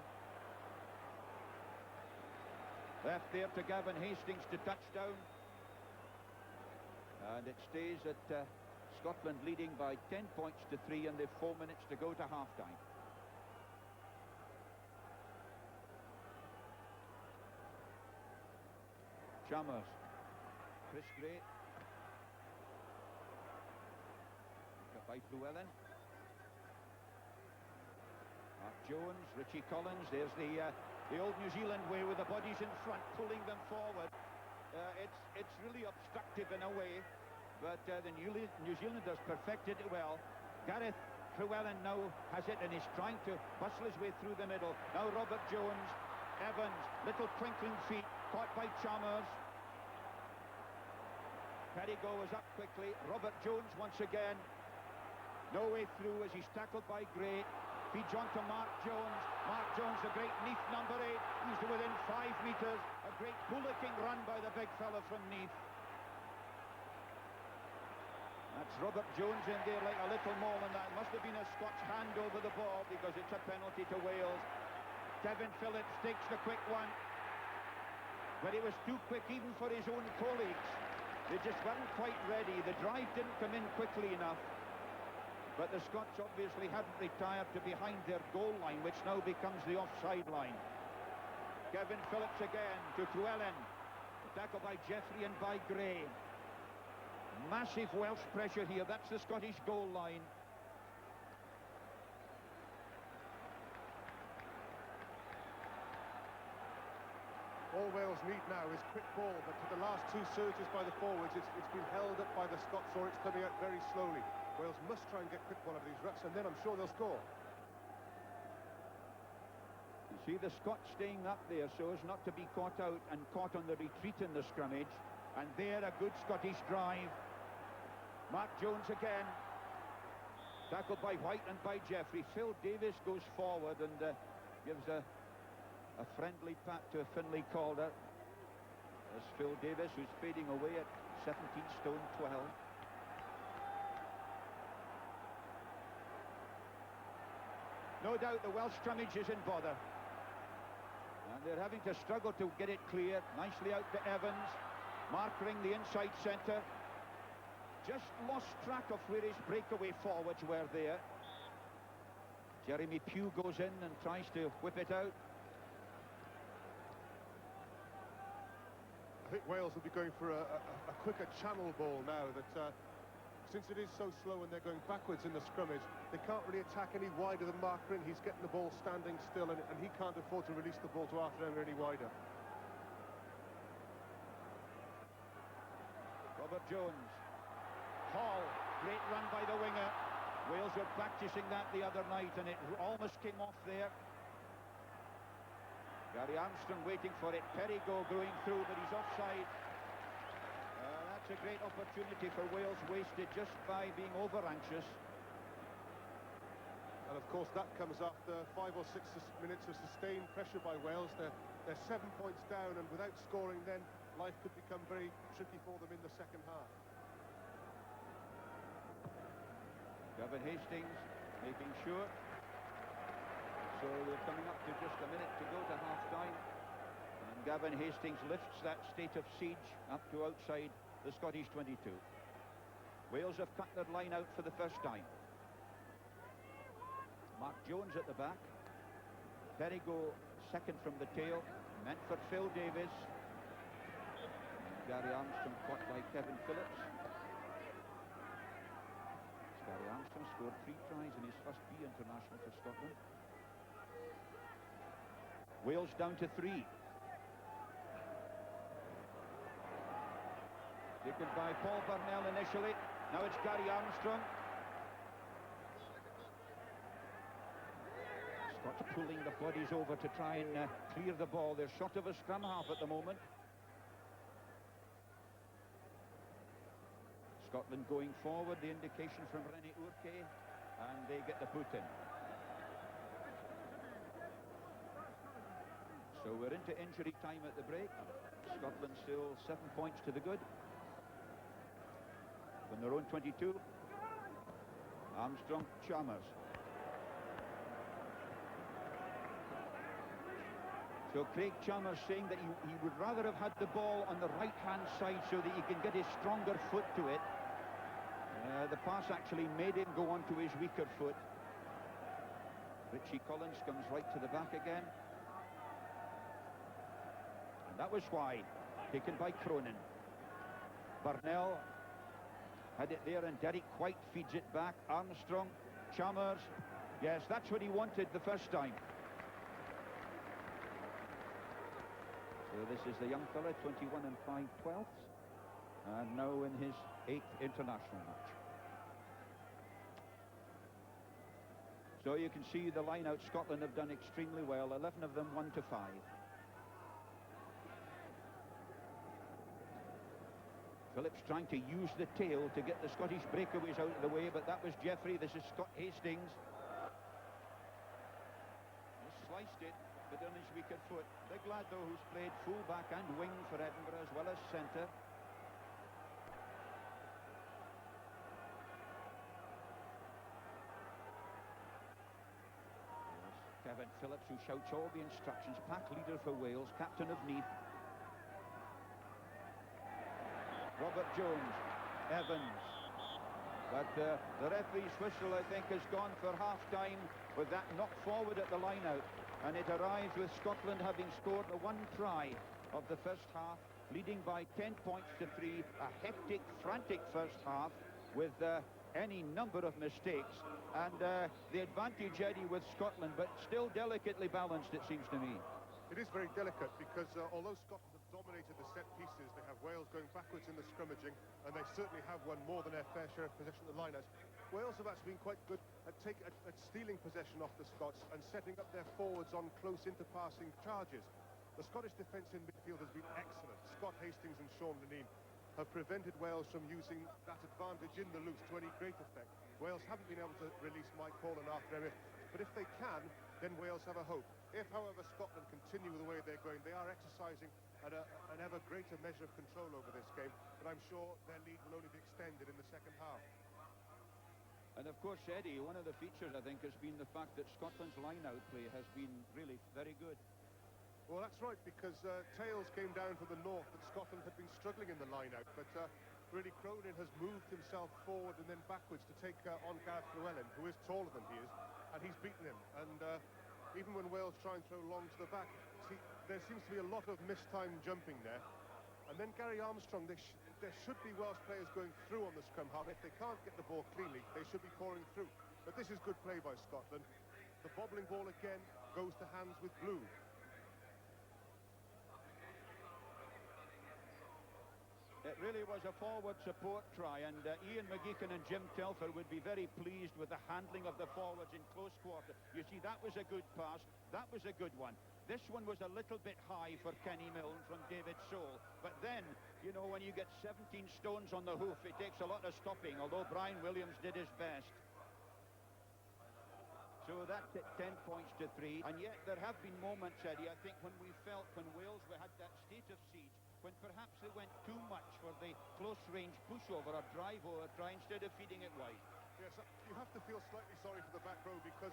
Left there to Gavin Hastings to touchdown. And it stays at Scotland leading by 10 points to 3, and they've 4 minutes to go to half-time. Chalmers. Chris Gray. Got by Llewellyn. Mark Jones, Richie Collins. There's the old New Zealand way with the bodies in front, pulling them forward. It's really obstructive in a way, but the New Zealanders perfected it well. Gareth Llewellyn now has it and is trying to bustle his way through the middle. Now Robert Jones, Evans, little twinkling feet, caught by Chalmers. Perigo was up quickly. Robert Jones once again. No way through as he's tackled by Gray. Feeds on to Mark Jones. Mark Jones, the great Neath number 8. He's to within 5 metres. A great bullocking run by the big fella from Neath. That's Robert Jones in there like a little mole, and that must have been a Scots hand over the ball because it's a penalty to Wales. Kevin Phillips takes the quick one, but it was too quick even for his own colleagues. They just weren't quite ready. The drive didn't come in quickly enough. But the Scots obviously hadn't retired to behind their goal line, which now becomes the offside line. Kevin Phillips again to Llewellyn. Tackled by Jeffrey and by Gray. Massive Welsh pressure here. That's the Scottish goal line. All Wales need now is quick ball, but to the last two surges by the forwards, it's been held up by the Scots, or it's coming out very slowly. Wales must try and get quick ball out of these ruts, and then I'm sure they'll score. You see the Scots staying up there so as not to be caught out and caught on the retreat in the scrummage. And there a good Scottish drive. Mark Jones again. Tackled by White and by Jeffrey. Phil Davis goes forward and gives a friendly pat to Finlay Calder. There's Phil Davis, who's fading away at 17 stone 12. No doubt the Welsh scrummage is in bother. And they're having to struggle to get it clear. Nicely out to Evans. Marking the inside centre. Just lost track of where his breakaway forwards were there. Jeremy Pugh goes in and tries to whip it out. I think Wales will be going for a quicker channel ball now that since it is so slow and they're going backwards in the scrummage, they can't really attack any wider than Mark Rin. He's getting the ball standing still, and he can't afford to release the ball to Arthur Emery any wider. Robert Jones. Hall, great run by the winger. Wales were practicing that the other night, and it almost came off there. Gary Armstrong waiting for it. Perigo going through, but he's offside. That's a great opportunity for Wales, wasted just by being over-anxious. And of course that comes after 5 or 6 minutes of sustained pressure by Wales. They're 7 points down, and without scoring then, life could become very tricky for them in the second half. Gavin Hastings making sure. So we're coming up to just a minute to go to half-time. And Gavin Hastings lifts that state of siege up to outside the Scottish 22. Wales have cut their line out for the first time. Mark Jones at the back. Perigo second from the tail. Meant for Phil Davis. Gary Armstrong caught by Kevin Phillips. Gary Armstrong scored 3 tries in his first B international for Scotland. Wales down to 3. Taken by Paul Burnell initially. Now it's Gary Armstrong. Scots pulling the bodies over to try and clear the ball. They're short of a scrum half at the moment. Scotland going forward, the indication from René Hourquet, and they get the boot in. So we're into injury time at the break. Scotland still 7 points to the good. From their own 22. Armstrong, Chalmers. So Craig Chalmers saying that he would rather have had the ball on the right-hand side so that he can get his stronger foot to it. The pass actually made him go onto his weaker foot. Richie Collins comes right to the back again. And that was wide, taken by Cronin. Burnell had it there and Derek White feeds it back. Armstrong, Chalmers. Yes, that's what he wanted the first time. So this is the young fella, 21 and 5/12, and now in his 8th international match. So you can see the line out. Scotland have done extremely well. 11 of them 1-5. Phillips trying to use the tail to get the Scottish breakaways out of the way, but that was Jeffrey. This is Scott Hastings. He sliced it, but on his weaker foot. Big lad, though, who's played full-back and wing for Edinburgh as well as centre. Kevin Phillips, who shouts all the instructions, pack leader for Wales, captain of Neath. Robert Jones, Evans. But the referee's whistle, I think, has gone for half-time with that knock forward at the line-out. And it arrives with Scotland having scored the one try of the first half, leading by 10 points to 3. A hectic, frantic first half with any number of mistakes. And the advantage, Eddie, with Scotland, but still delicately balanced, it seems to me. It is very delicate because although Scotland have dominated the set pieces, they have Wales going backwards in the scrummaging, and they certainly have won more than their fair share of possession at the line-out. Wales have actually been quite good at stealing possession off the Scots and setting up their forwards on close interpassing charges. The Scottish defence in midfield has been excellent. Scott Hastings and Sean Lenine have prevented Wales from using that advantage in the loose to any great effect. Wales haven't been able to release Mike Hall and Arthur Emmett, but if they can, then Wales have a hope. If, however, Scotland continue the way they're going, they are exercising at an ever greater measure of control over this game, but I'm sure their lead will only be extended in the second half. And of course, Eddie, one of the features, I think, has been the fact that Scotland's line-out play has been really very good. Well, that's right, because Tails came down from the north, but Scotland had been struggling in the line-out, but really Cronin has moved himself forward and then backwards to take on Gareth Llewellyn, who is taller than he is, and he's beaten him. And even when Wales try and throw long to the back, there seems to be a lot of mistimed jumping there. And then Gary Armstrong, there should be Welsh players going through on the scrum half. If they can't get the ball cleanly, they should be pouring through. But this is good play by Scotland. The bobbling ball again goes to hands with blue. It really was a forward support try, and Ian McGeechan and Jim Telfer would be very pleased with the handling of the forwards in close quarter. You see, that was a good pass. That was a good one. This one was a little bit high for Kenny Milne from David Soule. But then, you know, when you get 17 stones on the hoof, it takes a lot of stopping, although Brian Williams did his best. So that's at 10 points to 3. And yet there have been moments, Eddie, I think, when we felt when Wales had that state of siege, when perhaps they went too much for the close-range pushover or drive-over try instead of feeding it wide. Yes, you have to feel slightly sorry for the back row because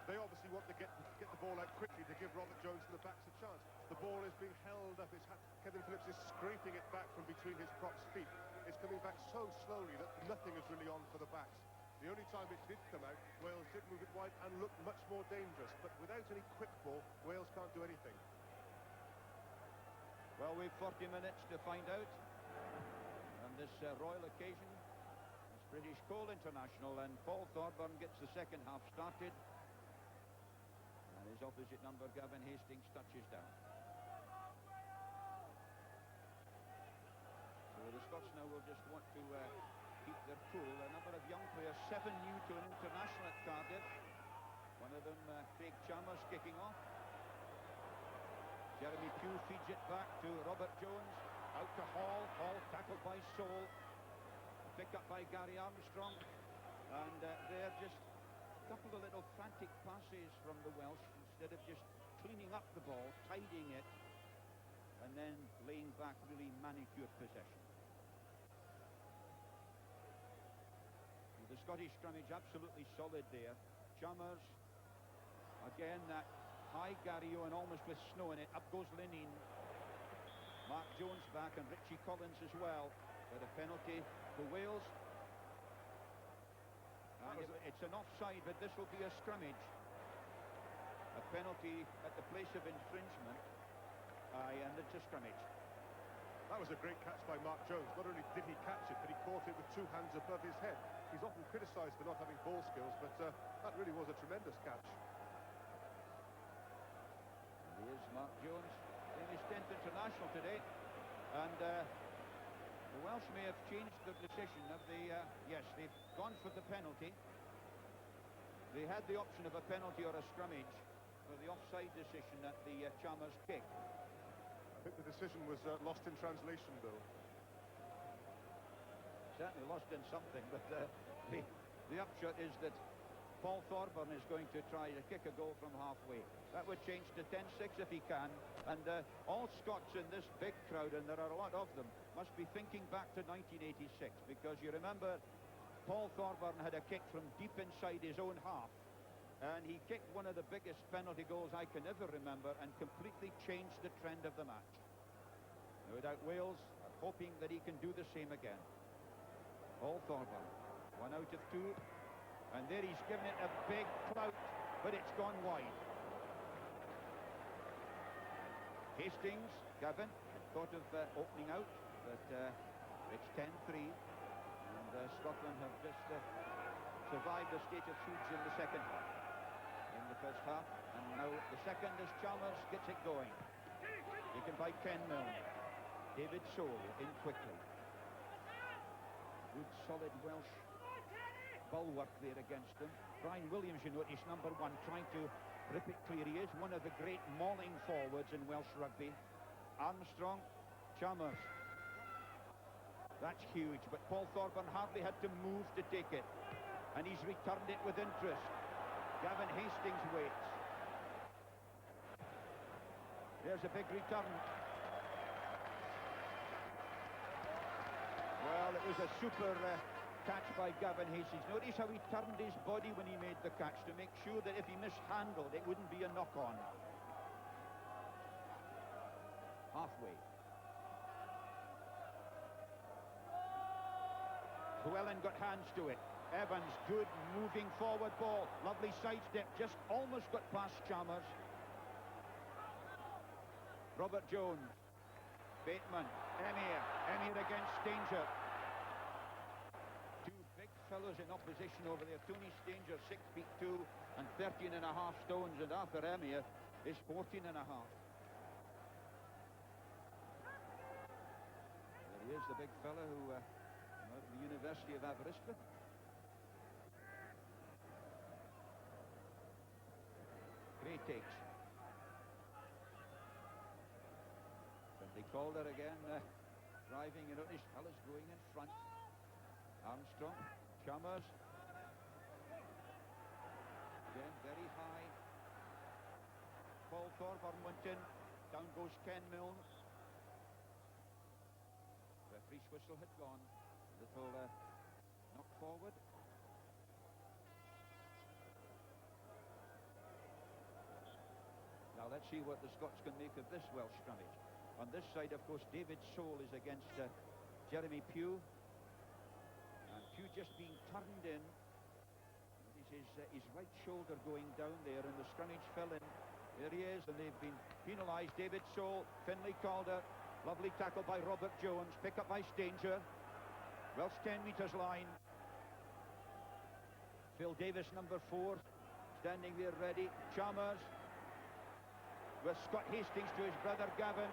they obviously want to get the ball out quickly to give Robert Jones and the backs a chance. The ball is being held up. Kevin Phillips is scraping it back from between his prop's feet. It's coming back so slowly that nothing is really on for the backs. The only time it did come out, Wales did move it wide and looked much more dangerous. But without any quick ball, Wales can't do anything. Well, we've 40 minutes to find out on this royal occasion. It's British Coal International, and Paul Thorburn gets the second half started. And his opposite number, Gavin Hastings, touches down. So the Scots now will just want to keep their cool. A number of young players, 7 new to an international at Cardiff. One of them, Craig Chalmers, kicking off. Jeremy Pugh feeds it back to Robert Jones. Out to Hall. Hall tackled by Soule. Picked up by Gary Armstrong. And they're just a couple of little frantic passes from the Welsh instead of just cleaning up the ball, tidying it, and then laying back really manicured possession. The Scottish scrummage absolutely solid there. Chalmers, again that high Gario and almost with snow in it. Up goes Lenine. Mark Jones back and Richie Collins as well. But a penalty for Wales. And it's an offside, but this will be a scrummage. A penalty at the place of infringement. And it's a scrummage. That was a great catch by Mark Jones. Not only did he catch it, but he caught it with two hands above his head. He's often criticised for not having ball skills, but that really was a tremendous catch. And here's Mark Jones, in his 10th international today. And the Welsh may have changed their decision. Yes, they've gone for the penalty. They had the option of a penalty or a scrummage for the offside decision at the Chalmers kick. I think the decision was lost in translation, though. Certainly lost in something, but the upshot is that Paul Thorburn is going to try to kick a goal from halfway. That would change to 10-6 if he can. And all Scots in this big crowd, and there are a lot of them, must be thinking back to 1986, because you remember Paul Thorburn had a kick from deep inside his own half, and he kicked one of the biggest penalty goals I can ever remember and completely changed the trend of the match. No doubt Wales are hoping that he can do the same again. Paul Thorburn, 1 out of 2, and there he's given it a big clout, but it's gone wide. Hastings, Gavin, thought of opening out, but it's 10-3, and Scotland have just survived the state of siege in the second half. In the first half, and now the second as Chalmers gets it going. Taken by Ken Milne. David Soule in quickly. Good solid Welsh bulwark there against them. Brian Williams, you notice, number 1, trying to rip it clear. He is one of the great mauling forwards in Welsh rugby. Armstrong, Chalmers. That's huge, but Paul Thorburn hardly had to move to take it, and he's returned it with interest. Gavin Hastings waits. There's a big return. Well, it was a super catch by Gavin Hastings. Notice how he turned his body when he made the catch to make sure that if he mishandled, it wouldn't be a knock-on. Halfway. Llewellyn got hands to it. Evans, good moving forward ball. Lovely sidestep, just almost got past Chalmers. Robert Jones. Bateman. Emir against Stanger. Two big fellows in opposition over there. Tony Stanger, 6'2" and 13.5 stones, and Arthur Emir is 14.5. There he is, the big fellow who out of the University of Aberystwyth. Gray takes. Bentley Calder again driving. You notice Hallis going in front. Armstrong, Chalmers. Again, very high. Paul Thorburn went in. Down goes Ken Milne. Referee's whistle had gone. Little knock forward. Now let's see what the Scots can make of this Welsh scrummage. On this side, of course, David Soule is against Jeremy Pugh. And Pugh just being turned in. His right shoulder going down there, and the scrummage fell in. There he is, and they've been penalised. David Soule, Finlay Calder. Lovely tackle by Robert Jones. Pick up by Stanger. Welsh 10 metres line. Phil Davis, number 4, standing there ready. Chalmers. With Scott Hastings to his brother Gavin.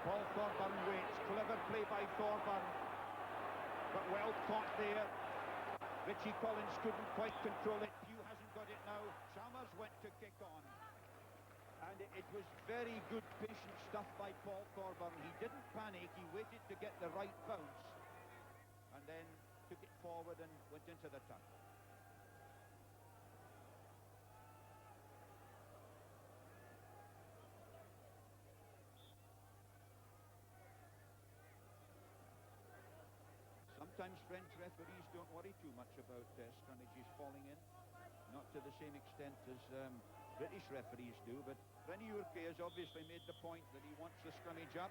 Paul Thorburn waits. Clever play by Thorburn, but well caught there. Richie Collins couldn't quite control it. Pugh hasn't got it now. Chalmers went to kick on, and it was very good patient stuff by Paul Thorburn. He didn't panic. He waited to get the right bounce, and then took it forward and went into the tuck. Sometimes French referees don't worry too much about scrummages falling in. Not to the same extent as British referees do, but Hourquet has obviously made the point that he wants the scrummage up.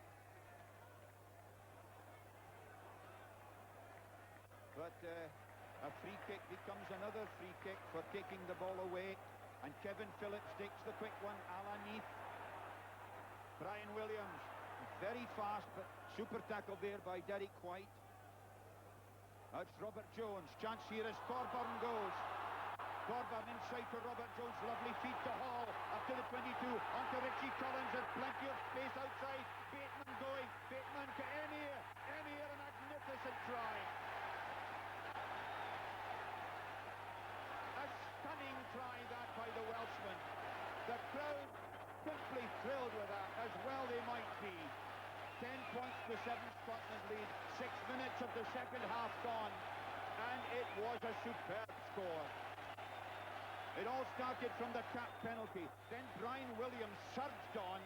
But a free kick becomes another free kick for taking the ball away, and Kevin Phillips takes the quick one, a la Neath. Brian Williams, very fast, but super tackle there by Derek White. That's Robert Jones. Chance here as Thorburn goes. Thorburn inside to Robert Jones. Lovely feed to Hall. Up to the 22. Onto Richie Collins. There's plenty of space outside. Bateman going. Bateman to Emir. Emir, a magnificent try. A stunning try that by the Welshman. The crowd simply thrilled with that, as well they might be. 10 points to 7 Scotland lead. 6 minutes of the second half gone, and it was a superb score. It all started from the tap penalty. Then Brian Williams surged on,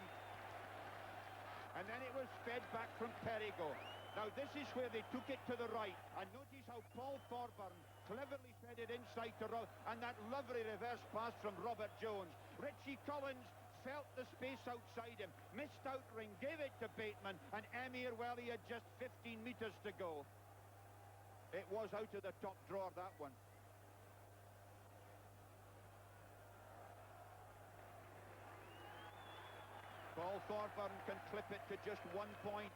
and then it was fed back from Perigo. Now this is where they took it to the right, and notice how Paul Thorburn cleverly fed it inside to and that lovely reverse pass from Robert Jones. Richie Collins felt the space outside him, missed out ring, gave it to Bateman, and Emir, well, he had just 15 metres to go. It was out of the top drawer, that one. Paul Thorburn can clip it to just 1 point.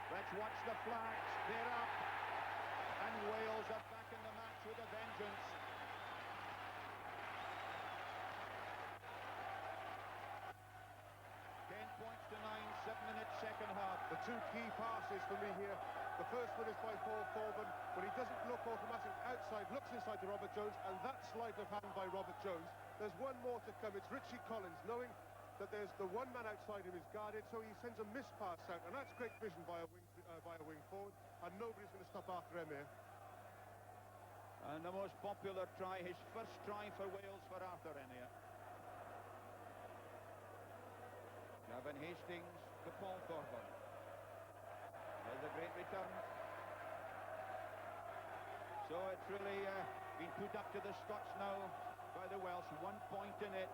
Let's watch the flags. They're up, and Wales are back in the match with a vengeance. 10 points to 9, 7-minute second half. The two key passes for me here. The first one is by Paul Thorburn, when he doesn't look automatic outside, looks inside to Robert Jones, and that sleight of hand by Robert Jones. There's one more to come. It's Richie Collins, knowing that there's the one man outside him is guarded, so he sends a missed pass out, and that's great vision by a wing forward, and nobody's going to stop after Emir. And the most popular try, his first try for Wales, for Arthur Emir. Gavin Hastings to Paul Thorburn. There's a great return. So it's really been put up to the Scots now by the Welsh. 1 point in it,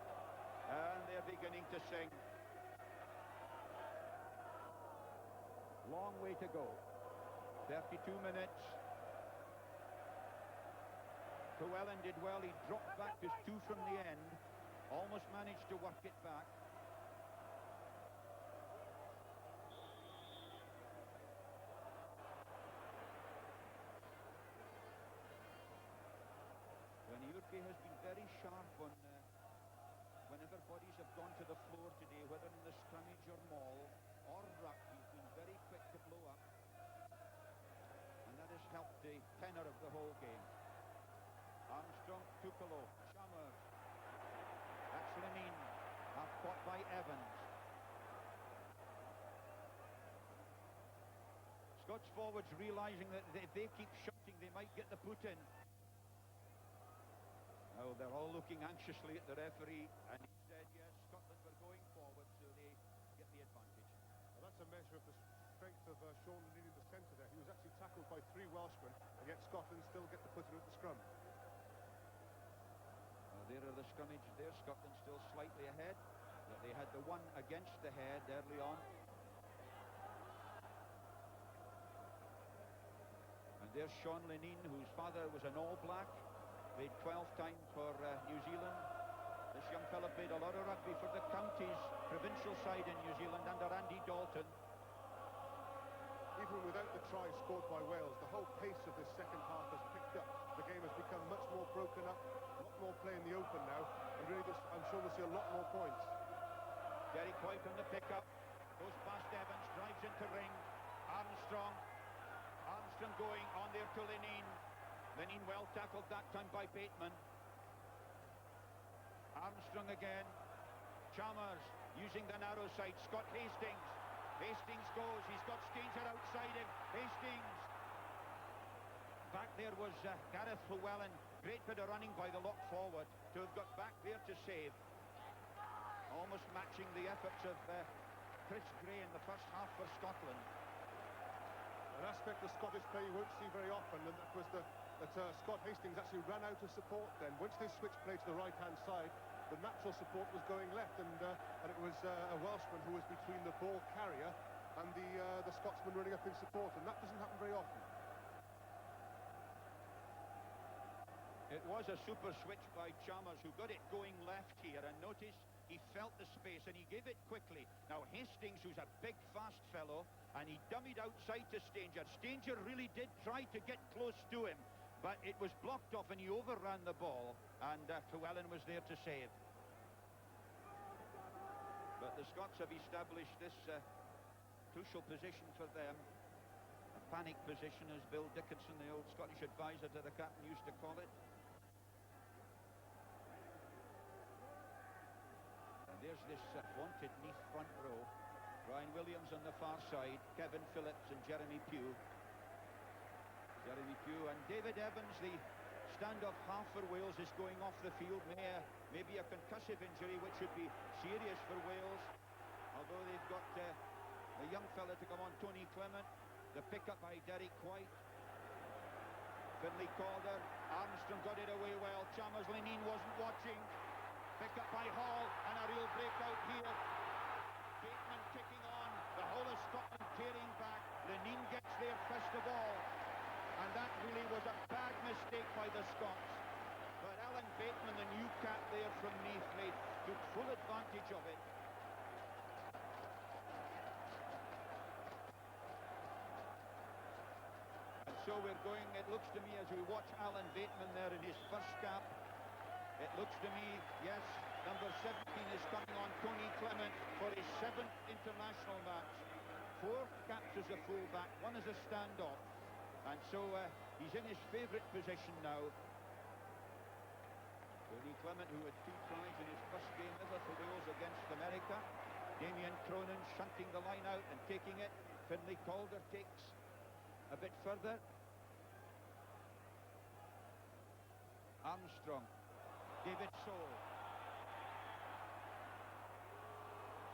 and they're beginning to sing. Long way to go. 32 minutes. Llewellyn did well. He dropped back to 2 from the end. Almost managed to work it back. Hourquet has been very sharp on whenever bodies have gone to the floor today, whether in the scrummage or maul or ruck. He's been very quick to blow up, and that has helped the tenor of the whole game. Armstrong, Tukalo, Chalmers. That's Lenin, half caught by Evans. Scots forwards realising that if they keep shooting, they might get the put in. Now they're all looking anxiously at the referee, and he said, yes, Scotland were going forward, so they get the advantage. Well, that's a measure of the strength of Sean Lenin in the centre there. He was actually tackled by 3 Welshmen, and yet Scotland still get the put in at the scrum. There are the scrummage there. Scotland still slightly ahead, but they had the one against the head early on. And there's Sean Lenin, whose father was an All Black. Played 12 times for New Zealand. This young fella played a lot of rugby for the counties, provincial side in New Zealand under Andy Dalton. Even without the try scored by Wales, the whole pace of this second half has picked up. The game has become much more broken up, a lot more play in the open now, and really I'm sure we'll see a lot more points. Derek White on the pickup, goes past Evans, drives into ring. Armstrong going on there to Lenin. Lenin well tackled that time by Bateman. Armstrong again. Chalmers using the narrow side. Scott Hastings. Hastings goes. He's got Stanger outside him. Hastings. Back there was Gareth Llewellyn. Great bit of running by the lock forward to have got back there to save. Almost matching the efforts of Chris Gray in the first half for Scotland. An aspect of Scottish play you won't see very often, and that was that Scott Hastings actually ran out of support then. Once they switched play to the right-hand side, the natural support was going left, and it was a Welshman who was between the ball carrier and the Scotsman running up in support, and that doesn't happen very often. It was a super switch by Chalmers, who got it going left here, and notice he felt the space and he gave it quickly. Now Hastings, who's a big fast fellow, and he dummied outside to Stanger. Stanger really did try to get close to him, but it was blocked off and he overran the ball, and Llewellyn was there to save. But the Scots have established this crucial position for them, a panic position, as Bill Dickinson, the old Scottish advisor to the captain, used to call it. And there's this wanted Neath front row. Ryan Williams on the far side, Kevin Phillips and Jeremy Pugh. Jeremy Pugh and David Evans, the standoff half for Wales, is going off the field. Maybe a concussive injury, which would be serious for Wales. Although they've got the young fella to come on, Tony Clement. The pick-up by Derek White. Finlay Calder. Armstrong got it away well. Chalmers Lenine wasn't watching. Pick up by Hall, and a real breakout here. Bateman kicking on. The whole of Scotland tearing back. Lenine gets there first of all. And that really was a bad mistake by the Scots. But Alan Bateman, the new cap there from Neath, took full advantage of it. And so we're going, it looks to me, as we watch Alan Bateman there in his first cap, it looks to me, yes, number 17 is coming on, Tony Clement, for his 7th international match. 4 caps as a full-back, 1 as a standoff. And so he's in his favourite position now. Tony Clement, who had 2 tries in his first game ever for Wales against America. Damien Cronin shunting the line out and taking it. Finlay Calder takes a bit further. Armstrong. David Soule.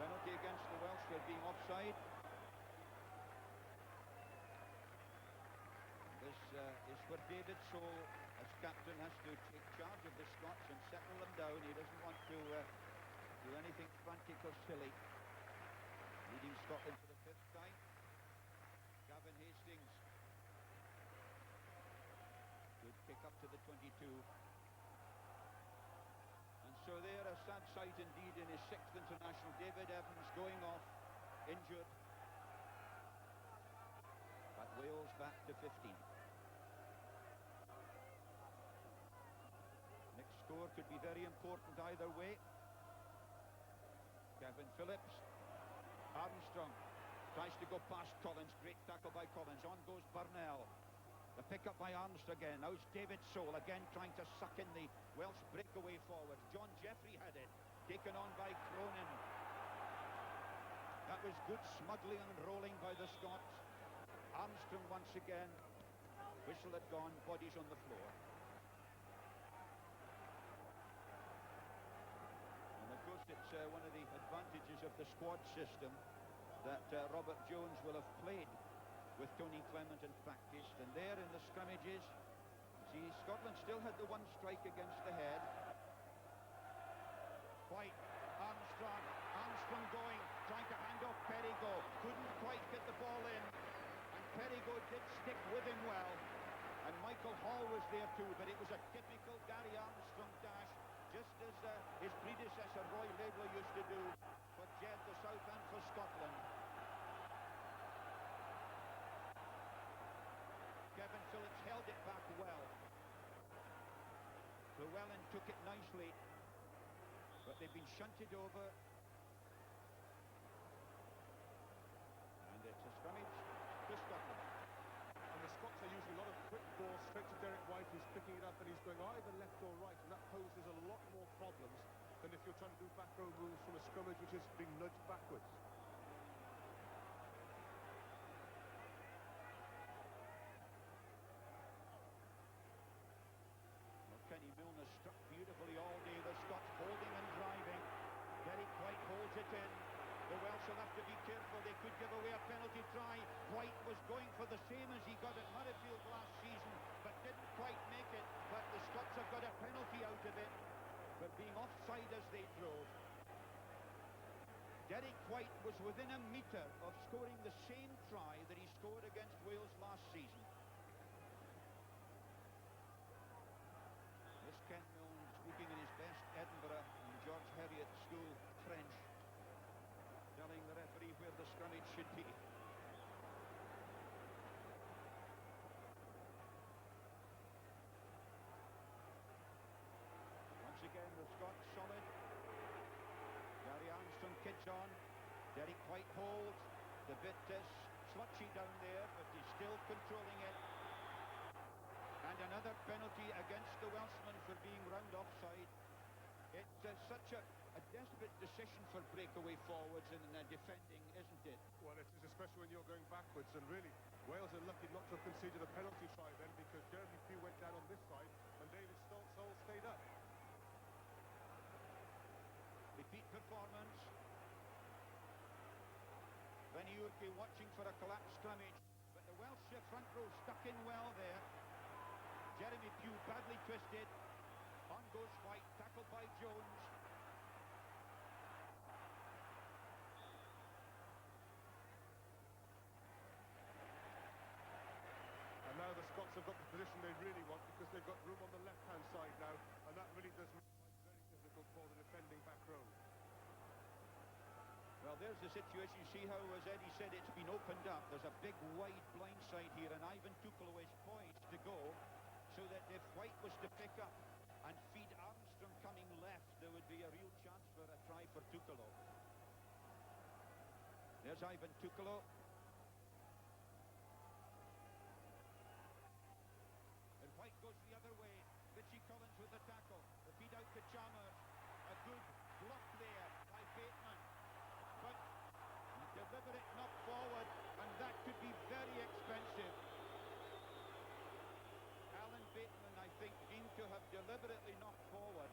Penalty against the Welsh for being offside. This is where David Soule, as captain, has to take charge of the Scots and settle them down. He doesn't want to do anything frantic or silly. Leading Scotland for the 5th time. Gavin Hastings. Good kick up to the 22. And so there, a sad sight indeed in his 6th international. David Evans going off, injured. But Wales back to 15. Next score could be very important either way. Kevin Phillips. Armstrong tries to go past Collins. Great tackle by Collins. On goes Burnell. The pick-up by Armstrong again. Now it's David Soule again trying to suck in the Welsh breakaway forward. John Jeffrey had it. Taken on by Cronin. That was good smuggling and rolling by the Scots. Armstrong once again. Whistle had gone. Bodies on the floor. And of course it's one of the advantages of the squad system that Robert Jones will have played with Tony Clement in practice. And there in the scrummages, see, Scotland still had the 1 strike against the head. White, Armstrong going, trying to hand off Perigo, couldn't quite get the ball in, and Perigo did stick with him well, and Michael Hall was there too, but it was a typical Gary Armstrong dash, just as his predecessor Roy Laidlaw used to do for Jed the South and for Scotland. Kevin Phillips held it back well. Llewellyn took it nicely, but they've been shunted over. And it's a scrummage to Scotland. And the Scots are using a lot of quick balls straight to Derek White, who's picking it up and he's going either left or right, and that poses a lot more problems than if you're trying to do back row moves from a scrummage which is being nudged backwards. Kenny Milner struck beautifully all day. The Scots holding and driving. Derek White holds it in. The Welsh Welsh will have to be careful. They could give away a penalty try. White was going for the same as he got at Murrayfield last season, but didn't quite make it. But the Scots have got a penalty out of it for being offside as they drove. Derek White was within a metre of scoring the same try that he scored against Wales last season. This Ken Milne speaking in his best Edinburgh and George Heriot School French, telling the referee where the scrummage should be. Once again, the Scots solid. Gary Armstrong kids on. Derek White holds. The bit is slutchy down there, but he's still controlling it. And another penalty against the Welshman for being round offside. It's such a desperate decision for breakaway forwards in defending, isn't it? Well, it is, especially when you're going backwards. And really, Wales are lucky not to have conceded a penalty try then, because Jeremy Pugh went down on this side and David Stoll stayed up. Repeat performance. Benny Hourquet watching for a collapsed scrummage, but the Welsh front row stuck in well there. Jeremy Pugh badly twisted. On goes White, tackled by Jones. And now the Scots have got the position they really want, because they've got room on the left-hand side now, and that really does make it very difficult for the defending back row. Well, there's the situation. You see how, as Eddie said, it's been opened up. There's a big wide blind side here, and Ivan Tukolo is poised to go, so that if White was to pick up and feed Armstrong coming left, there would be a real chance for a try for Tukolo. There's Ivan Tukolo. And White goes the other way. Richie Collins with the tackle. The feed out to Chalmers. A good block there by Bateman. But deliberate knock forward, and that could be very expensive. Alan Bateman, I think, deemed to have deliberately knocked forward.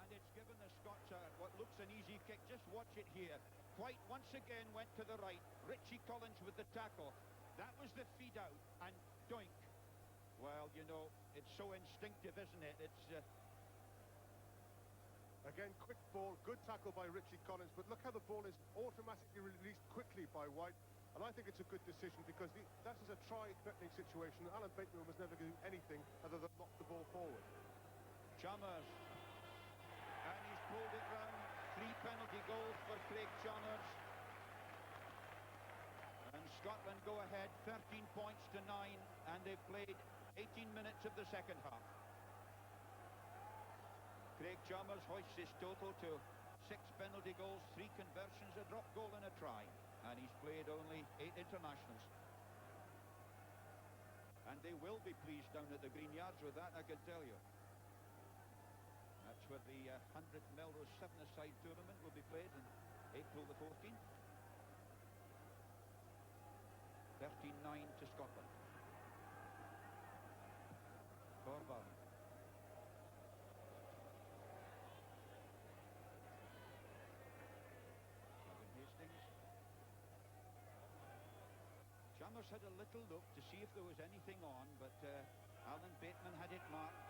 And it's given the Scots what looks an easy kick. Just watch it here. White once again went to the right. Richie Collins with the tackle. That was the feed out, and doink. Well, you know, it's so instinctive, isn't it? It's... Again, quick ball, good tackle by Richie Collins, but look how the ball is automatically released quickly by White, and I think it's a good decision, because that is a try-threatening situation. Alan Bateman was never doing anything other than knock the ball forward. Chalmers, and he's pulled it round. 3 penalty goals for Craig Chalmers, and Scotland go ahead 13 points to 9, and they've played 18 minutes of the second half. Craig Chalmers hoists his total to 6 penalty goals, 3 conversions, a drop goal and a try. And he's played only 8 internationals. And they will be pleased down at the Green Yards with that, I can tell you. That's where the 100 Melrose 7-a-side tournament will be played in April the 14th. 13-9 to Scotland. Thorburn. Chalmers had a little look to see if there was anything on, but Alan Bateman had it marked.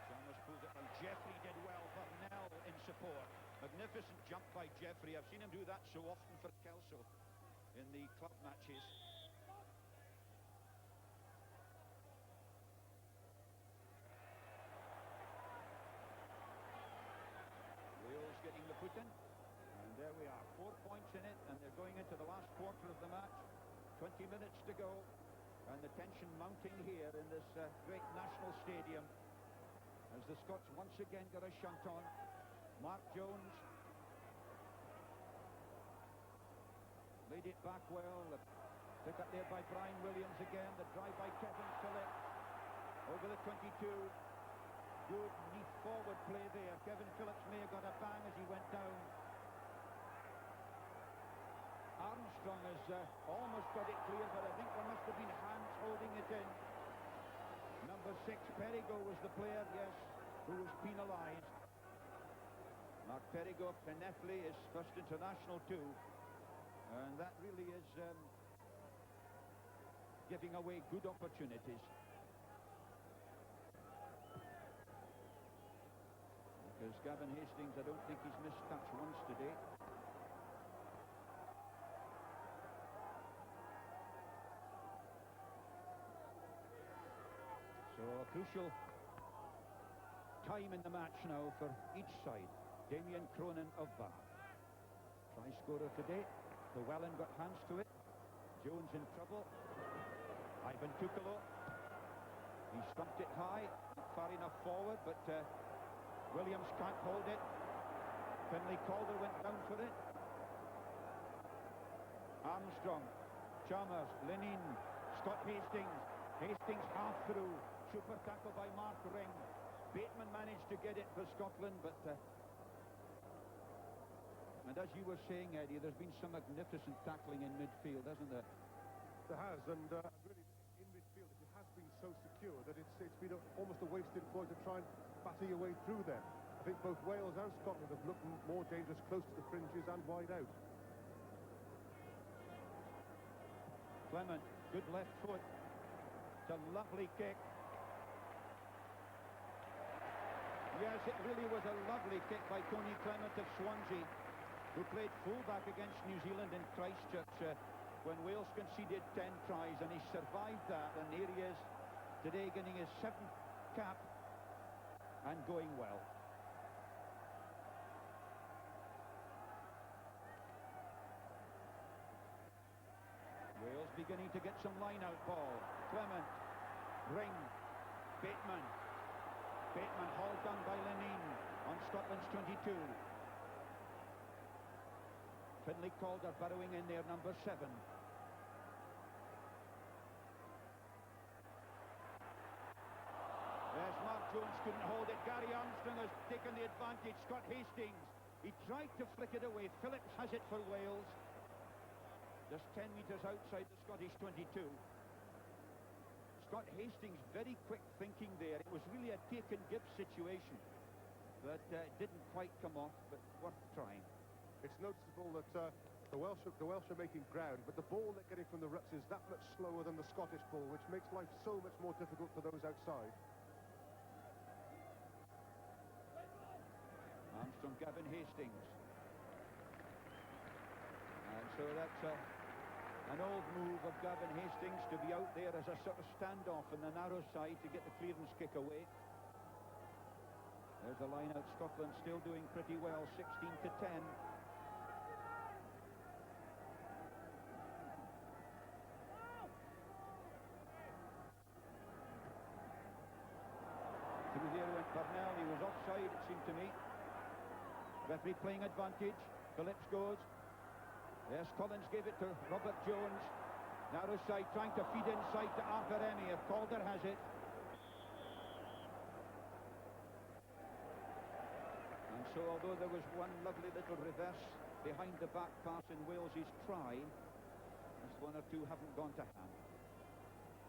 Chalmers pulled it on. Jeffrey did well, Burnell in support. Magnificent jump by Jeffrey. I've seen him do that so often for Kelso in the club matches. Getting the put in, and there we are, 4 points in it, and they're going into the last quarter of the match. 20 minutes to go, and the tension mounting here in this great national stadium as the Scots once again got a shunt on. Mark Jones laid it back well. The pick up there by Brian Williams again. The drive by Kevin Phillips over the 22. Good neat forward play there. Kevin Phillips may have got a bang as he went down. Armstrong has almost got it clear, but I think there must have been hands holding it in. 86, Perigo was the player, yes, who was penalised. Mark Perigo, Penethley, his first international too. And that really is giving away good opportunities. Because Gavin Hastings, I don't think he's missed touch once today. So a crucial time in the match now for each side. Damien Cronin of Bath. Try scorer today. Llewellyn got hands to it. Jones in trouble. Ivan Tukalo. He stumped it high, not far enough forward, but Williams can't hold it. Finlay Calder went down for it. Armstrong, Chalmers, Lenin, Scott Hastings. Hastings half through. Super tackle by Mark Ring. Bateman managed to get it for Scotland, but and as you were saying, Eddie, there's been some magnificent tackling in midfield, hasn't there? There has, and really in midfield it has been so secure that it's been almost a wasted point to try and batter your way through them. I think both Wales and Scotland have looked more dangerous close to the fringes and wide out. Clement, good left foot. It's a lovely kick. Yes, it really was a lovely kick by Tony Clement of Swansea, who played fullback against New Zealand in Christchurch when Wales conceded 10 tries, and he survived that, and here he is today getting his 7th cap and going well. Wales beginning to get some line-out ball. Clement, Ring, Bateman. Bateman hauled down by Lenin on Scotland's 22. Finlay Calder burrowing in there, number 7. Yes, Mark Jones couldn't hold it. Gary Armstrong has taken the advantage. Scott Hastings, he tried to flick it away. Phillips has it for Wales. Just 10 metres outside the Scottish 22. Scott Hastings, very quick thinking there. It was really a take-and-give situation. But didn't quite come off, but worth trying. It's noticeable that the Welsh are making ground, but the ball they're getting from the ruts is that much slower than the Scottish ball, which makes life so much more difficult for those outside. Armstrong, Gavin Hastings. And so that's an old move of Gavin Hastings to be out there as a sort of standoff in the narrow side to get the clearance kick away. There's the line out. Scotland still doing pretty well, 16-10. Through there went Burnell. He was offside, it seemed to me. Referee playing advantage. Phillips goes. Yes, Collins gave it to Robert Jones. Narrow side, trying to feed inside to Arthur Emmy. If Calder has it. And so, although there was one lovely little reverse behind the back pass in Wales's try, just one or two haven't gone to hand.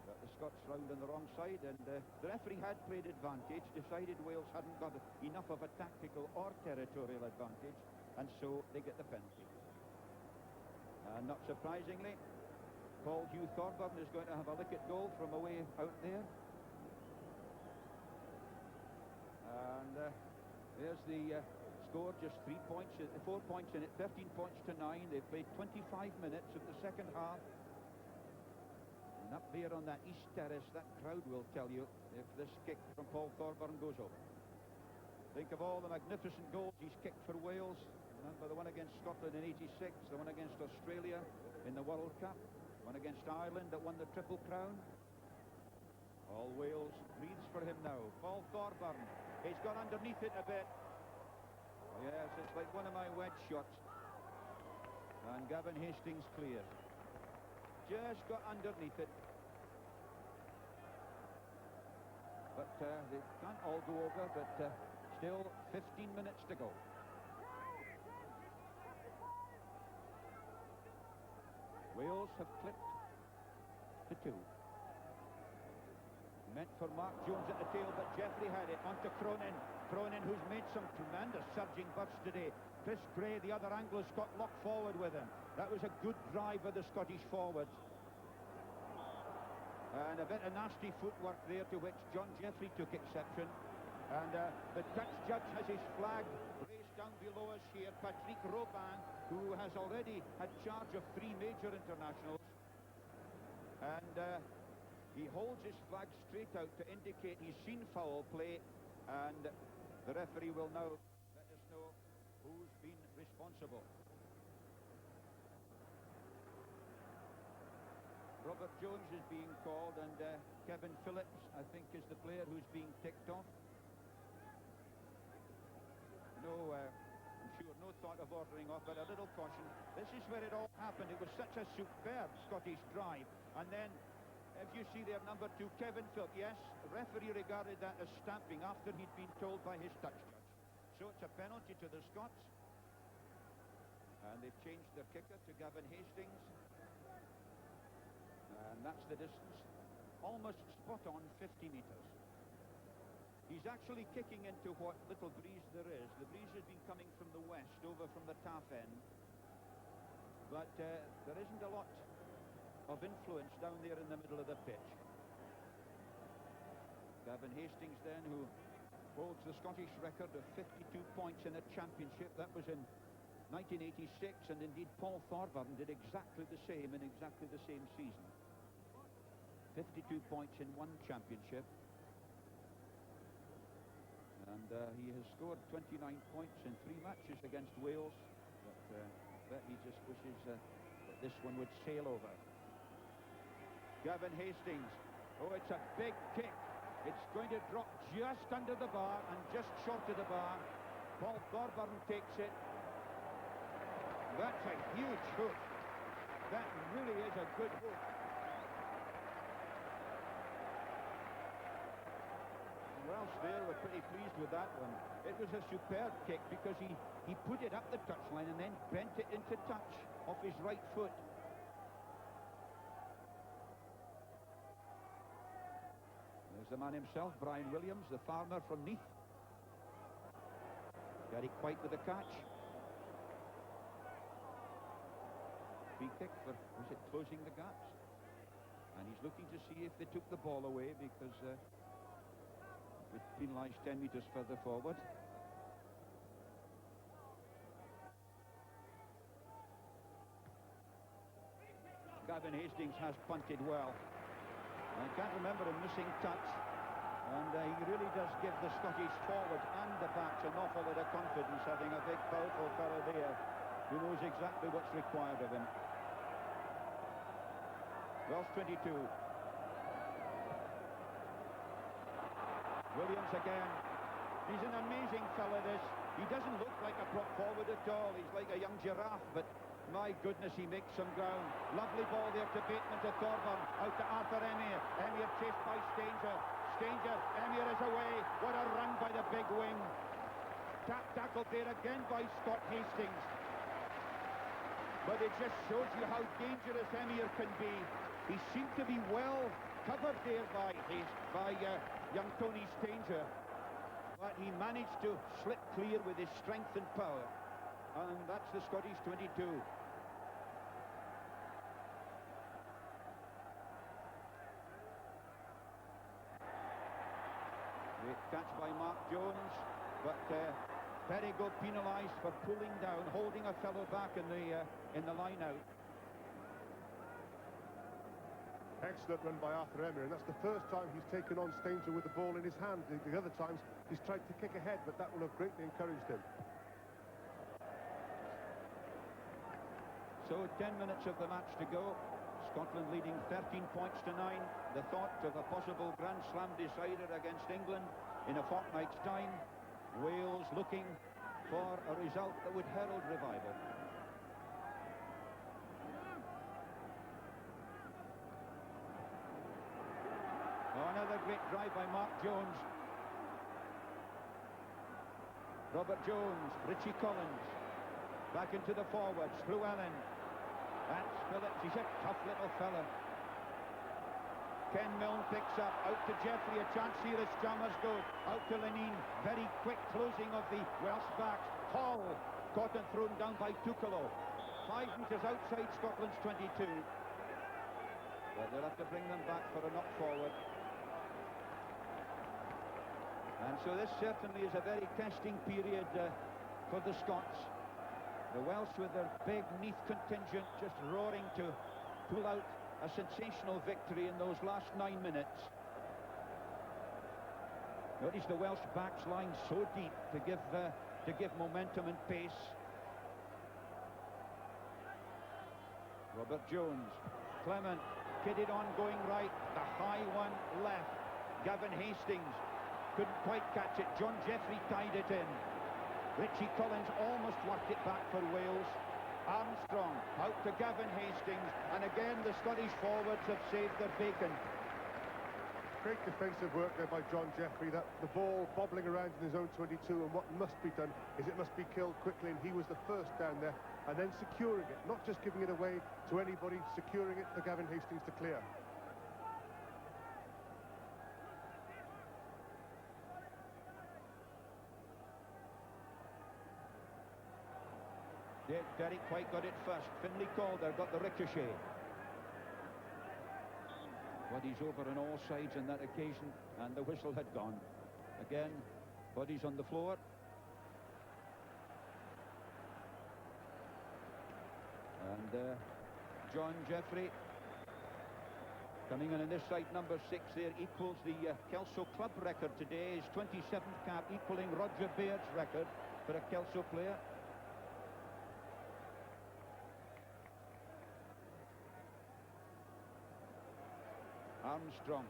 But the Scots round on the wrong side, and the referee had played advantage, decided Wales hadn't got enough of a tactical or territorial advantage, and so they get the penalty. And not surprisingly, Paul Hugh Thorburn is going to have a lick at goal from away out there. And there's the score, just 3 points, 4 points in it, 13 points to 9. They've played 25 minutes of the second half. And up there on that east terrace, that crowd will tell you if this kick from Paul Thorburn goes over. Think of all the magnificent goals he's kicked for Wales. Remember the one against Scotland in '86, the one against Australia in the World Cup, one against Ireland that won the Triple Crown. All Wales breathes for him now. Paul Thorburn, he's gone underneath it a bit. Yes, it's like one of my wedge shots. And Gavin Hastings clears. Just got underneath it. But they can't all go over, but still 15 minutes to go. Wales have clipped to 2. Meant for Mark Jones at the tail, but Jeffrey had it onto Cronin. Cronin, who's made some tremendous surging bursts today. Chris Gray, the other Anglo-Scot, locked forward with him. That was a good drive by the Scottish forwards. And a bit of nasty footwork there, to which John Jeffrey took exception. And the touch judge has his flag raised down below us here. Patrick Robin, who has already had charge of 3 major internationals. And he holds his flag straight out to indicate he's seen foul play. And the referee will now let us know who's been responsible. Robert Jones is being called, and Kevin Phillips, I think, is the player who's being ticked off. No, I'm sure, no thought of ordering off, but a little caution. This is where it all happened. It was such a superb Scottish drive. And then, if you see there, number 2, Kevin Phillips, yes, the referee regarded that as stamping after he'd been told by his touch judge. So it's a penalty to the Scots. And they've changed their kicker to Gavin Hastings. And that's the distance. Almost spot on, 50 metres. He's actually kicking into what little breeze there is. The breeze has been coming from the west, over from the Taff end. But there isn't a lot of influence down there in the middle of the pitch. Gavin Hastings then, who holds the Scottish record of 52 points in a championship. That was in 1986, and indeed Paul Thorburn did exactly the same in exactly the same season. 52 points in one championship. And he has scored 29 points in 3 matches against Wales. But he just wishes that this one would sail over. Gavin Hastings. Oh, it's a big kick. It's going to drop just under the bar and just short of the bar. Paul Thorburn takes it. That's a huge hook. That really is a good hook. Welsh there were pretty pleased with that one. It was a superb kick because he put it up the touchline and then bent it into touch off his right foot. There's the man himself, Brian Williams, the farmer from Neath. Very quiet with the catch. Free kick for, was it closing the gaps? And he's looking to see if they took the ball away, because it penalised 10 metres further forward. Gavin Hastings has punted well. I can't remember him missing touch, and he really does give the Scottish forwards and the backs an awful lot of confidence, having a big powerful fellow there who knows exactly what's required of him. Welsh 22. Williams again. He's an amazing fella, this. He doesn't look like a prop forward at all. He's like a young giraffe, but my goodness, he makes some ground. Lovely ball there to Bateman, to Thorburn, out to Arthur Emir. Emir chased by Stanger. Stanger, Emir is away. What a run by the big wing. Tackled there again by Scott Hastings. But it just shows you how dangerous Emir can be. He seemed to be well covered there by young Tony Stanger, but he managed to slip clear with his strength and power, and that's the Scottish 22. Great catch by Mark Jones, but Perigo penalised for pulling down, holding a fellow back in the line out. Excellent run by Arthur Emir, and that's the first time he's taken on Stanger with the ball in his hand. The other times he's tried to kick ahead, but that will have greatly encouraged him. So 10 minutes of the match to go. Scotland leading 13 points to 9. The thought of a possible Grand Slam decider against England in a fortnight's time. Wales looking for a result that would herald revival. Oh, another great drive by Mark Jones. Robert Jones, Richie Collins, back into the forwards, Llewellyn. That's Phillips, he's a tough little fella. Ken Milne picks up, out to Jeffrey, a chance here as Chalmers goes, out to Lenine, very quick closing of the Welsh backs. Hall, caught and thrown down by Tukalo. 5 metres outside Scotland's 22. But they'll have to bring them back for a knock forward. And so this certainly is a very testing period for the Scots. The Welsh with their big Neath contingent just roaring to pull out a sensational victory in those last 9 minutes. Notice the Welsh backs lying so deep to give momentum and pace. Robert Jones, Clement, kidded on going right, the high one left. Gavin Hastings couldn't quite catch it. John Jeffrey tied it in. Richie Collins almost worked it back for Wales. Armstrong out to Gavin Hastings, and again the Scottish forwards have saved their bacon. Great defensive work there by John Jeffrey. That the ball bobbling around in his own 22, and what must be done is it must be killed quickly, and he was the first down there, and then securing it, not just giving it away to anybody, securing it for Gavin Hastings to clear. Derek White got it first. Finlay Calder got the ricochet. Bodies over on all sides on that occasion, and the whistle had gone. Again, bodies on the floor. And John Jeffrey coming in on this side, number 6 there, equals the Kelso club record today. His 27th cap, equaling Roger Baird's record for a Kelso player. Armstrong,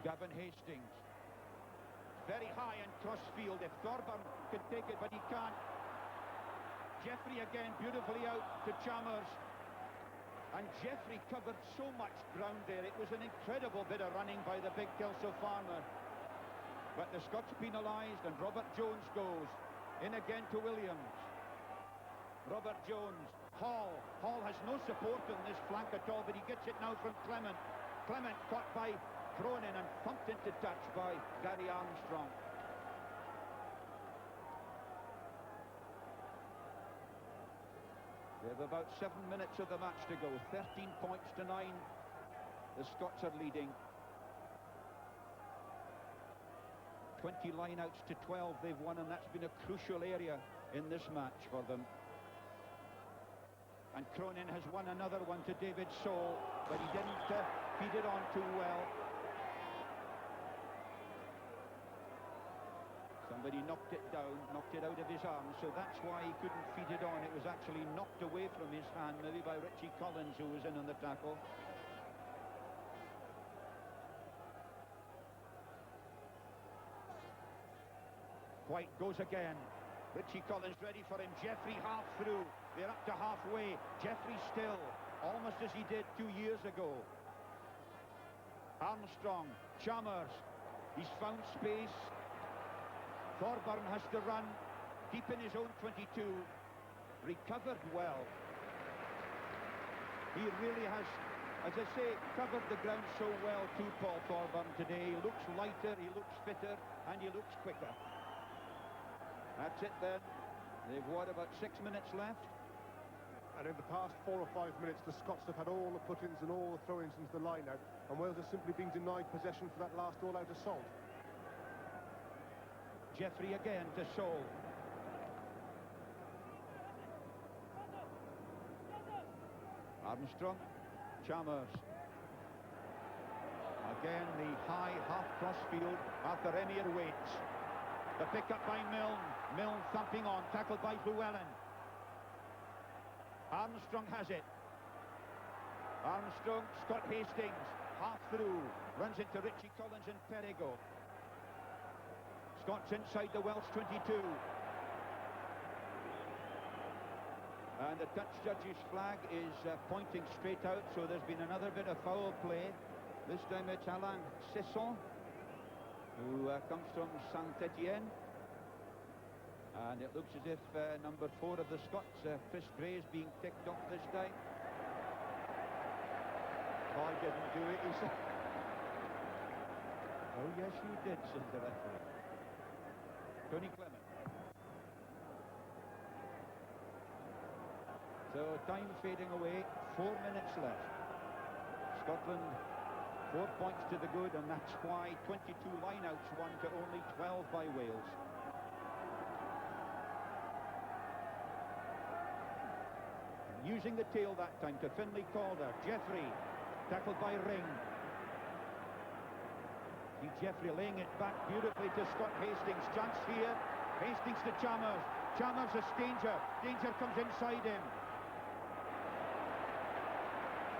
Gavin Hastings, very high and crossfield. If Thorburn can take it, but he can't. Jeffrey again beautifully out to Chalmers, and Jeffrey covered so much ground there. It was an incredible bit of running by the big Kelso farmer, but the Scots penalised, and Robert Jones goes in again to Williams. Robert Jones, Hall has no support on this flank at all, but he gets it now from Clement. Clement caught by Cronin and thumped into touch by Gary Armstrong. We have about 7 minutes of the match to go. 13 points to 9. The Scots are leading. 20 lineouts to 12 they've won, and that's been a crucial area in this match for them. And Cronin has won another one to David Soul, but he didn't feed it on too well. Somebody knocked it down, knocked it out of his arms, so that's why he couldn't feed it on. It was actually knocked away from his hand, maybe by Richie Collins, who was in on the tackle. White goes again. Richie Collins ready for him. Jeffrey half through. They're up to halfway. Jeffrey still, almost as he did 2 years ago. Armstrong, Chalmers. He's found space. Thorburn has to run deep in his own 22. Recovered well. He really has, as I say, covered the ground so well too, Paul Thorburn today. He looks lighter, he looks fitter, and he looks quicker. That's it then. They've what, about 6 minutes left? And in the past 4 or 5 minutes, the Scots have had all the put-ins and all the throw-ins into the line-out, and Wales has simply been denied possession for that last all-out assault. Jeffrey again to Soul. Armstrong, Chalmers. Again, the high half-cross field. Arthur Emir waits. The pick-up by Milne. Milne thumping on, tackled by Llewellyn. Armstrong has it. Armstrong, Scott Hastings, half through, runs into Richie Collins and Perigo. Scots inside the Welsh 22. And the touch judge's flag is pointing straight out, so there's been another bit of foul play. This time it's Alain Cesson, who comes from Saint-Etienne. And it looks as if number 4 of the Scots, Chris Gray, is being kicked off this time. Oh, he didn't do it. Oh, yes, you did, says the referee. Tony Clement. So time fading away, 4 minutes left. Scotland 4 points to the good, and that's why 22 lineouts won to only 12 by Wales. Using the tail that time to Finlay Calder. Jeffrey, tackled by Ring. See Jeffrey laying it back beautifully to Scott Hastings. Chance here. Hastings to Chalmers. Chalmers is danger. Danger comes inside him.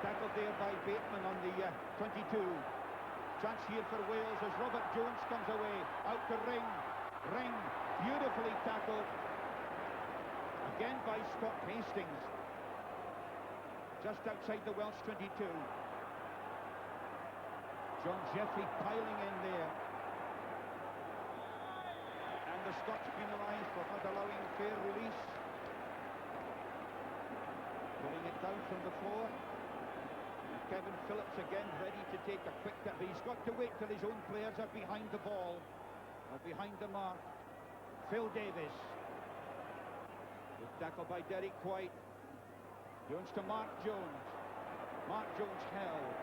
Tackled there by Bateman on the 22. Chance here for Wales as Robert Jones comes away. Out to Ring. Ring, beautifully tackled. Again by Scott Hastings. Just outside the Welsh 22. John Jeffrey piling in there. And the Scots penalised for not allowing fair release. Pulling it down from the floor. And Kevin Phillips again ready to take a quick tap. But he's got to wait till his own players are behind the ball. Or behind the mark. Phil Davis. Good tackle by Derek White. Jones to Mark Jones. Mark Jones held.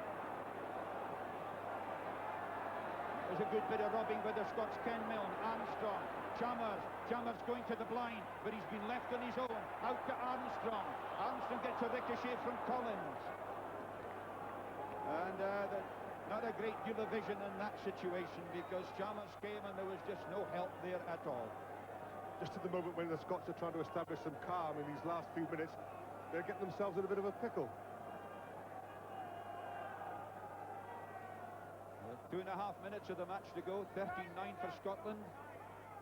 There's a good bit of robbing by the Scots. Ken Milne, Armstrong, Chalmers. Chalmers going to the blind, but he's been left on his own. Out to Armstrong. Armstrong gets a ricochet from Collins. And not a great deal of vision in that situation, because Chalmers came and there was just no help there at all. Just at the moment when the Scots are trying to establish some calm in these last few minutes, they're getting themselves in a bit of a pickle. 2.5 minutes of the match to go. 13-9 for Scotland.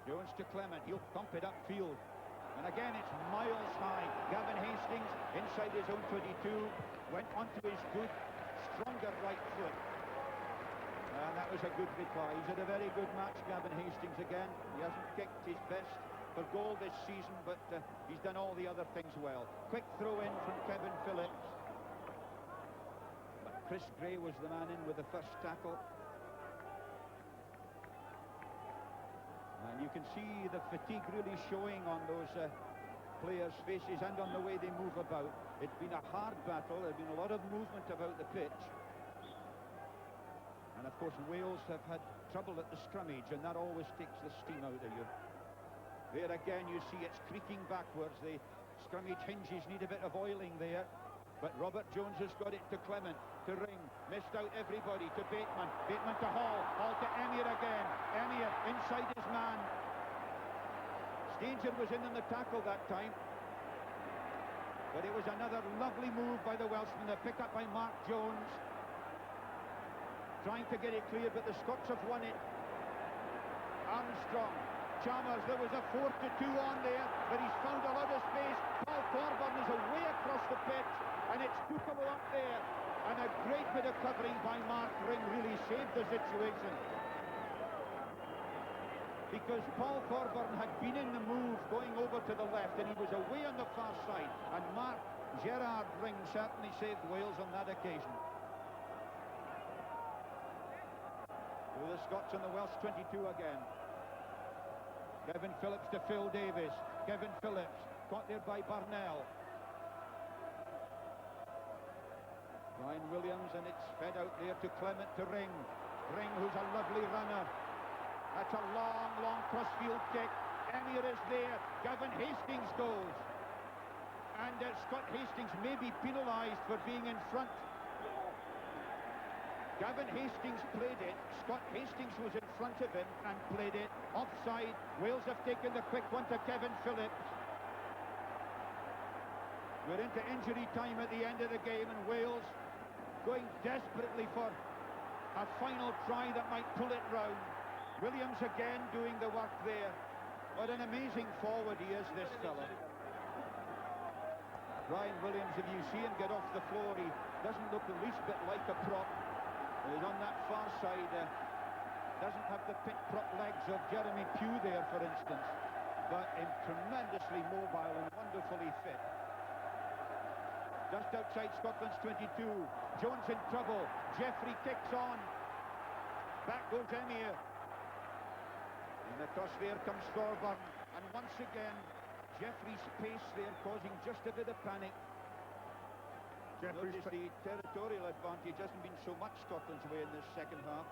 Jones to Clement. He'll pump it upfield. And again, it's miles high. Gavin Hastings inside his own 22. Went onto his good, stronger right foot. And that was a good reply. He's had a very good match, Gavin Hastings again. He hasn't kicked his best for goal this season, but he's done all the other things well. Quick throw in from Kevin Phillips. But Chris Gray was the man in with the first tackle. And you can see the fatigue really showing on those players' faces and on the way they move about. It's been a hard battle. There's been a lot of movement about the pitch. And of course Wales have had trouble at the scrummage, and that always takes the steam out of you. There again you see it's creaking backwards. The scrummage hinges need a bit of oiling there. But Robert Jones has got it to Clement, to Ring, missed out everybody, to Bateman, Bateman to Hall, Hall to Emir again, Emir inside his man. Stanger was in the tackle that time. But it was another lovely move by the Welshman, the pick up by Mark Jones. Trying to get it clear, but the Scots have won it. Armstrong. Chalmers, there was a 4-2 on there, but he's found a lot of space. Paul Thorburn is away across the pitch, and it's Tukalo up there. And a great bit of covering by Mark Ring really saved the situation. Because Paul Thorburn had been in the move going over to the left, and he was away on the far side. And Mark Gerard Ring certainly saved Wales on that occasion. To the Scots and the Welsh 22 again. Kevin Phillips to Phil Davis. Kevin Phillips, caught there by Barnell. Ryan Williams, and it's fed out there to Clement, to Ring. Ring, who's a lovely runner. That's a long, long crossfield kick. Emir is there. Gavin Hastings goes. And Scott Hastings may be penalised for being in front. Gavin Hastings played it. Scott Hastings was in front of him and played it. Offside. Wales have taken the quick one to Kevin Phillips. We're into injury time at the end of the game, and Wales going desperately for a final try that might pull it round. Williams again doing the work there. What an amazing forward he is, this fella. Ryan Williams, if you see him get off the floor, he doesn't look the least bit like a prop. He's on that far side, doesn't have the pit prop legs of Jeremy Pugh there, for instance, but tremendously mobile and wonderfully fit. Just outside Scotland's 22, Jones in trouble, Jeffrey kicks on. Back goes Emir. And across there comes Thorburn. And once again, Jeffrey's pace there causing just a bit of panic. Notice the territorial advantage hasn't been so much Scotland's way in this second half.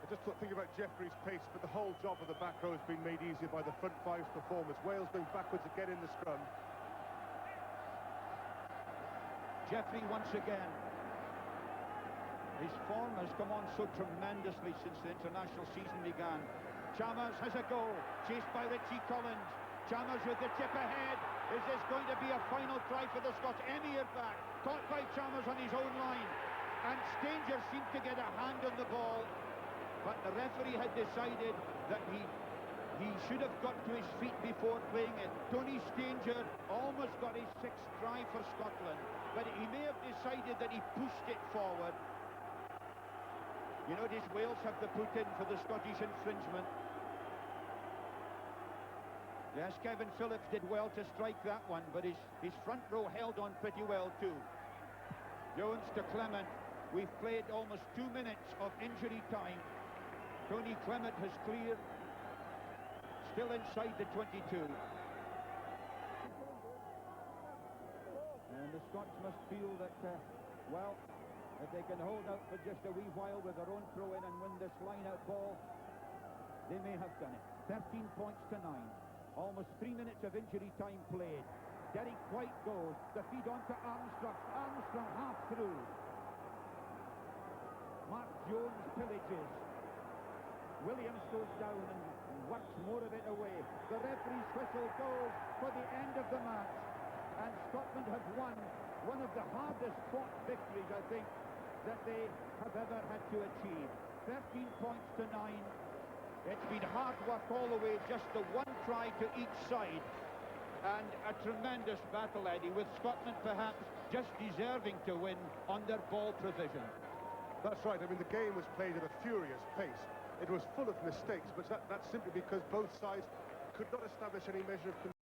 I just think about Jeffrey's pace, but the whole job of the back row has been made easier by the front five's performance. Wales going backwards again in the scrum. Jeffrey once again. His form has come on so tremendously since the international season began. Chalmers has a go, chased by Richie Collins. Chalmers with the chip ahead. Is this going to be a final try for the Scots? Emir back, caught by Chalmers on his own line. And Stanger seemed to get a hand on the ball. But the referee had decided that he should have got to his feet before playing it. Tony Stanger almost got his sixth try for Scotland, but he may have decided that he pushed it forward. You notice Wales have the put in for the Scottish infringement. Yes, Kevin Phillips did well to strike that one, but his front row held on pretty well too. Jones to Clement. We've played almost 2 minutes of injury time. Tony Clement has cleared, still inside the 22. And the Scots must feel that, well, if they can hold out for just a wee while with their own throw-in and win this line-out ball, they may have done it. 13 points to 9. Almost 3 minutes of injury time played. Derek White goes, the feed on to Armstrong. Armstrong half through. Mark Jones pillages. Williams goes down and works more of it away. The referee's whistle goes for the end of the match. And Scotland have won one of the hardest fought victories, I think, that they have ever had to achieve. 13 points to 9. It's been hard work all the way, just the one try to each side. And a tremendous battle, Eddie, with Scotland perhaps just deserving to win on their ball provision. That's right. I mean, the game was played at a furious pace. It was full of mistakes, but that's simply because both sides could not establish any measure of control.